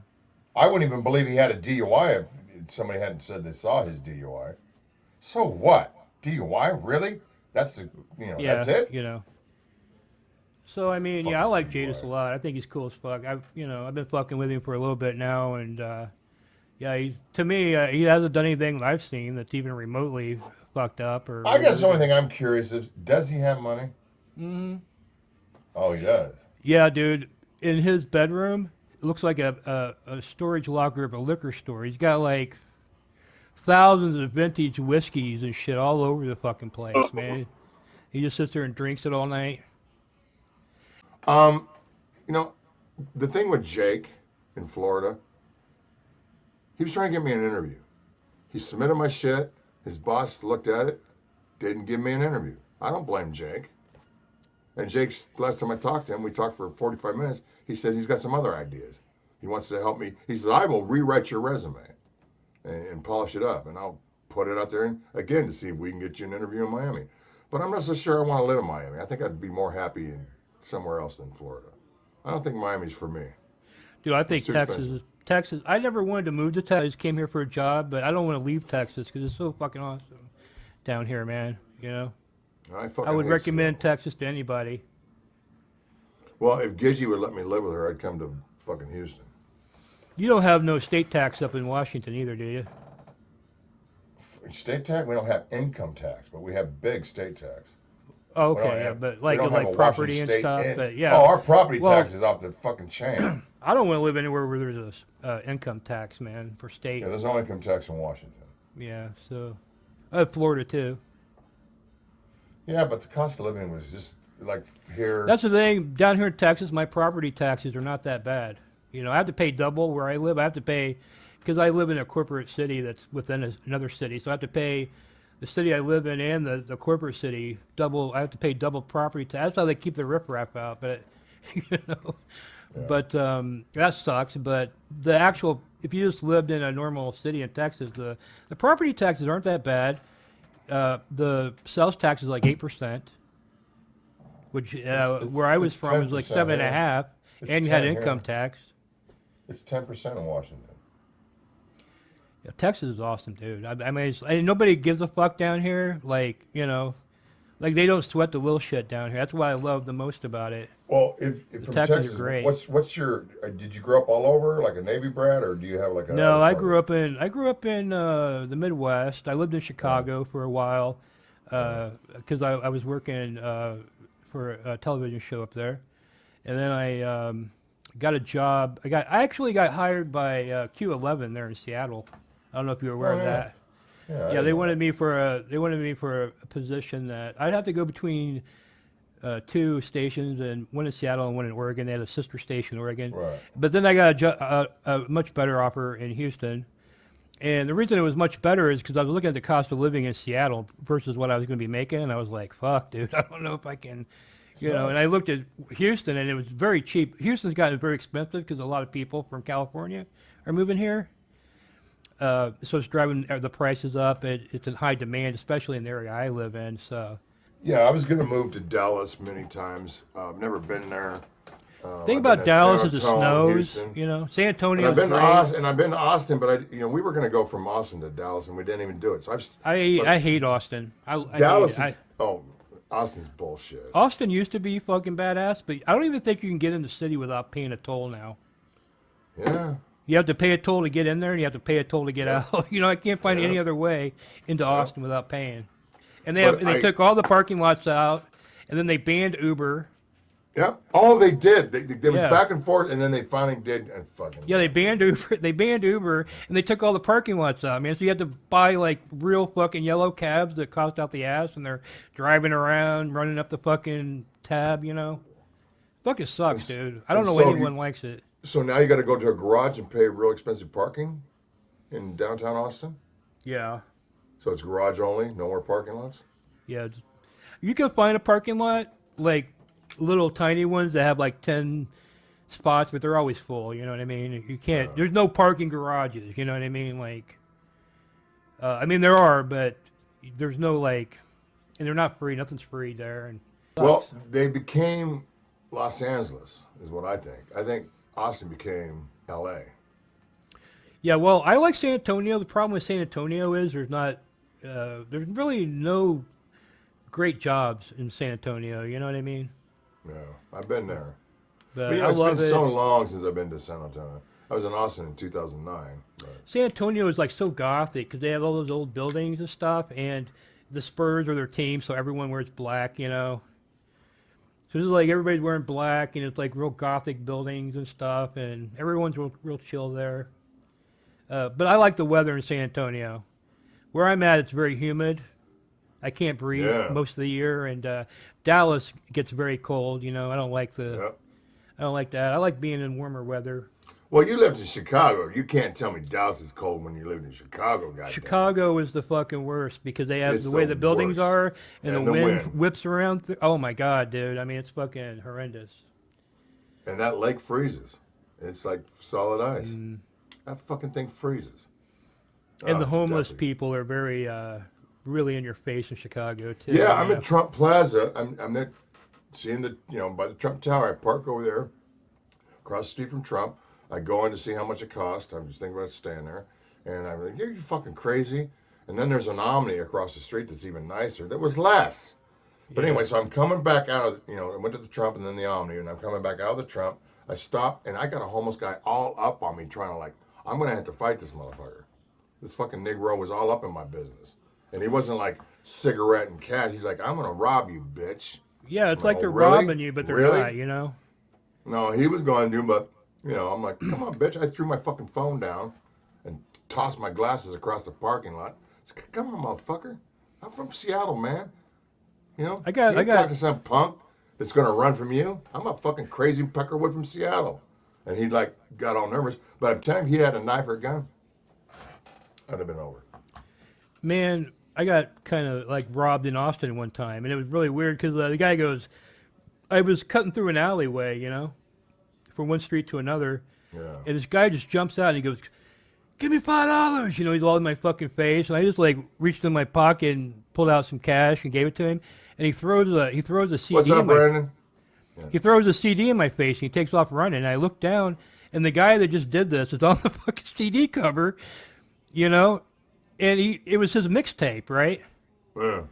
I wouldn't even believe he had a DUI if somebody hadn't said they saw his DUI. So what? DUI? Really? That's that's it? You know. So I mean, I like Jadis a lot. I think he's cool as fuck. I've been fucking with him for a little bit now, and to me, he hasn't done anything that I've seen that's even remotely fucked up. Or I guess the only thing I'm curious is, does he have money? Mm-hmm. Oh, he does. Yeah, dude. In his bedroom, it looks like a storage locker of a liquor store. He's got like thousands of vintage whiskeys and shit all over the fucking place, man. He just sits there and drinks it all night. The thing with Jake in Florida, he was trying to get me an interview. He submitted my shit. His boss looked at it, didn't give me an interview. I don't blame Jake. And Jake's, last time I talked to him, we talked for 45 minutes, he said he's got some other ideas. He wants to help me. He said, I will rewrite your resume and polish it up, and I'll put it out there again to see if we can get you an interview in Miami. But I'm not so sure I want to live in Miami. I think I'd be more happy in somewhere else than Florida. I don't think Miami's for me. Dude, I think Texas. I never wanted to move to Texas. I just came here for a job, but I don't want to leave Texas because it's so fucking awesome down here, man. You know. I would recommend Texas to anybody. Well, if Gidgey would let me live with her, I'd come to fucking Houston. You don't have no state tax up in Washington either, do you? State tax? We don't have income tax, but we have big state tax. Oh, okay, yeah, but like property and stuff. But yeah. Oh, our property tax is off the fucking chain. I don't want to live anywhere where there's a income tax, man, for state. Yeah, there's no income tax in Washington. Yeah, so Florida too. Yeah, but the cost of living was just like here. That's the thing. Down here in Texas, my property taxes are not that bad. You know, I have to pay double where I live. I have to pay, because I live in a corporate city that's within another city. So I have to pay the city I live in and the corporate city double. I have to pay double property tax. That's how they keep the riffraff out. But, But that sucks. But the actual, if you just lived in a normal city in Texas, the property taxes aren't that bad. The sales tax is like 8%, which where I was from was like 7.5%, and you had income tax. It's 10% in Washington. Yeah, Texas is awesome, dude. I mean, and nobody gives a fuck down here. Like, like they don't sweat the little shit down here. That's what I love the most about it. Well, if from Texas, are great. What's your? Did you grow up all over like a Navy brat, or do you have like a? No, I grew up in the Midwest. I lived in Chicago for a while because I was working for a television show up there, and then I got a job. I actually got hired by Q11 there in Seattle. I don't know if you're aware of that. Yeah, they wanted me for a position that I'd have to go between two stations, and one in Seattle and one in Oregon. They had a sister station in Oregon. Right. But then I got a much better offer in Houston, And the reason it was much better is because I was looking at the cost of living in Seattle versus what I was going to be making, and I was like, "Fuck, dude, I don't know if I can." And I looked at Houston, and it was very cheap. Houston's gotten very expensive because a lot of people from California are moving here. So it's driving the prices up. It's in high demand, especially in the area I live in. So Yeah, I was going to move to Dallas many times. I've never been there. thing I've about been to Dallas San is it Antonio, snows. Houston. San And Antonio. I've been to Austin, but we were going to go from Austin to Dallas, and we didn't even do it. So I hate Austin. Dallas Austin's bullshit. Austin used to be fucking badass, but I don't even think you can get in the city without paying a toll now. Yeah. You have to pay a toll to get in there, and you have to pay a toll to get out. I can't find any other way into Austin without paying. And they took all the parking lots out, and then they banned Uber. Yep. All they did, they was back and forth, and then they finally did, and fucking. Yeah, they banned Uber. They banned Uber, and they took all the parking lots out, man. So you had to buy like real fucking yellow cabs that cost out the ass, and they're driving around, running up the fucking tab. Fucking sucks, dude. I don't know why anyone likes it. So now you got to go to a garage and pay real expensive parking in downtown Austin? Yeah. So it's garage only, no more parking lots? Yeah. You can find a parking lot, like little tiny ones that have like 10 spots, but they're always full, you know what I mean? You can't, there's no parking garages, you know what I mean? There are, but there's no and they're not free, nothing's free there. And well, they became Los Angeles, is what I think. I think Austin became L.A. Yeah, well, I like San Antonio. The problem with San Antonio is there's really no great jobs in San Antonio. You know what I mean? Yeah, I've been there. But I I love it's been it. so long since I've been to San Antonio. I was in Austin in 2009. But. San Antonio is so gothic because they have all those old buildings and stuff, and the Spurs are their team, so everyone wears black, So it's everybody's wearing black, and it's real gothic buildings and stuff, and everyone's real chill there. But I like the weather in San Antonio. Where I'm at, it's very humid. I can't breathe most of the year, and Dallas gets very cold. I don't like I don't like that. I like being in warmer weather. Well, you lived in Chicago. You can't tell me Dallas is cold when you lived in Chicago, goddamn. Chicago is the fucking worst because they have the way the buildings are, and the wind whips around. Oh my god, dude! It's fucking horrendous. And that lake freezes. It's like solid ice. That fucking thing freezes. And the homeless people are very, really in your face in Chicago too. Yeah, I'm at Trump Plaza. I'm at seeing by the Trump Tower. I park over there, across the street from Trump. I go in to see how much it costs. I'm just thinking about staying there. And I'm like, you're fucking crazy. And then there's an Omni across the street that's even nicer. That was less. But anyway, so I'm coming back out of, I went to the Trump and then the Omni, and I'm coming back out of the Trump. I stopped, and I got a homeless guy all up on me trying to I'm going to have to fight this motherfucker. This fucking Negro was all up in my business. And he wasn't cigarette and cash. He's like, I'm going to rob you, bitch. Yeah, it's they're robbing you, but they're not, No, he was going to, but... I'm like, come on, bitch. I threw my fucking phone down and tossed my glasses across the parking lot. Said, come on, motherfucker. I'm from Seattle, man. I got talking to some punk that's going to run from you. I'm a fucking crazy Peckerwood from Seattle. And he got all nervous. But at the time he had a knife or a gun, I'd have been over. Man, I got kind of robbed in Austin one time. And it was really weird because the guy goes, I was cutting through an alleyway, from one street to another, and this guy just jumps out and he goes, "Give me $5." He's all in my fucking face, and I just reached in my pocket and pulled out some cash and gave it to him, and he throws a CD. What's up, Brandon? He throws a CD in my face and he takes off running. And I look down, and the guy that just did this is on the fucking CD cover, and it was his mixtape, right? Yeah.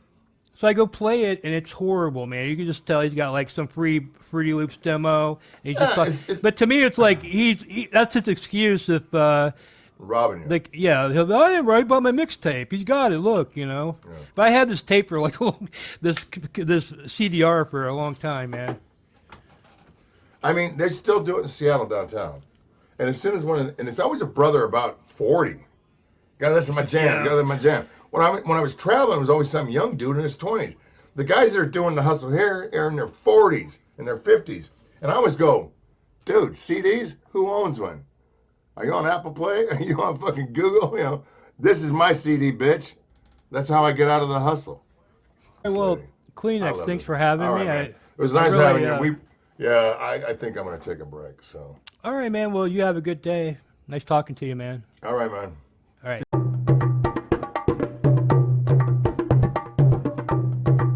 So I go play it, and it's horrible, man. You can just tell he's got some free Fruity Loops demo. And he's just but to me, it's that's his excuse if robbing you. He'll be, I didn't write about my mixtape. He's got it. Look, Yeah. But I had this tape for this CDR for a long time, man. They still do it in Seattle downtown, and as soon as and it's always a brother about 40. Gotta listen to my jam. Yeah. Gotta listen to my jam. When I was traveling, it was always some young dude in his 20s. The guys that are doing the hustle here are in their 40s and their 50s. And I always go, dude, CDs? Who owns one? Are you on Apple Play? Are you on fucking Google? This is my CD, bitch. That's how I get out of the hustle. Hey, well, I Kleenex, love thanks it. for having All me. right, man. It was I nice really, having you. Yeah, I think I'm gonna take a break. So. all right, man. Well, you have a good day. Nice talking to you, man. All right, man. All right.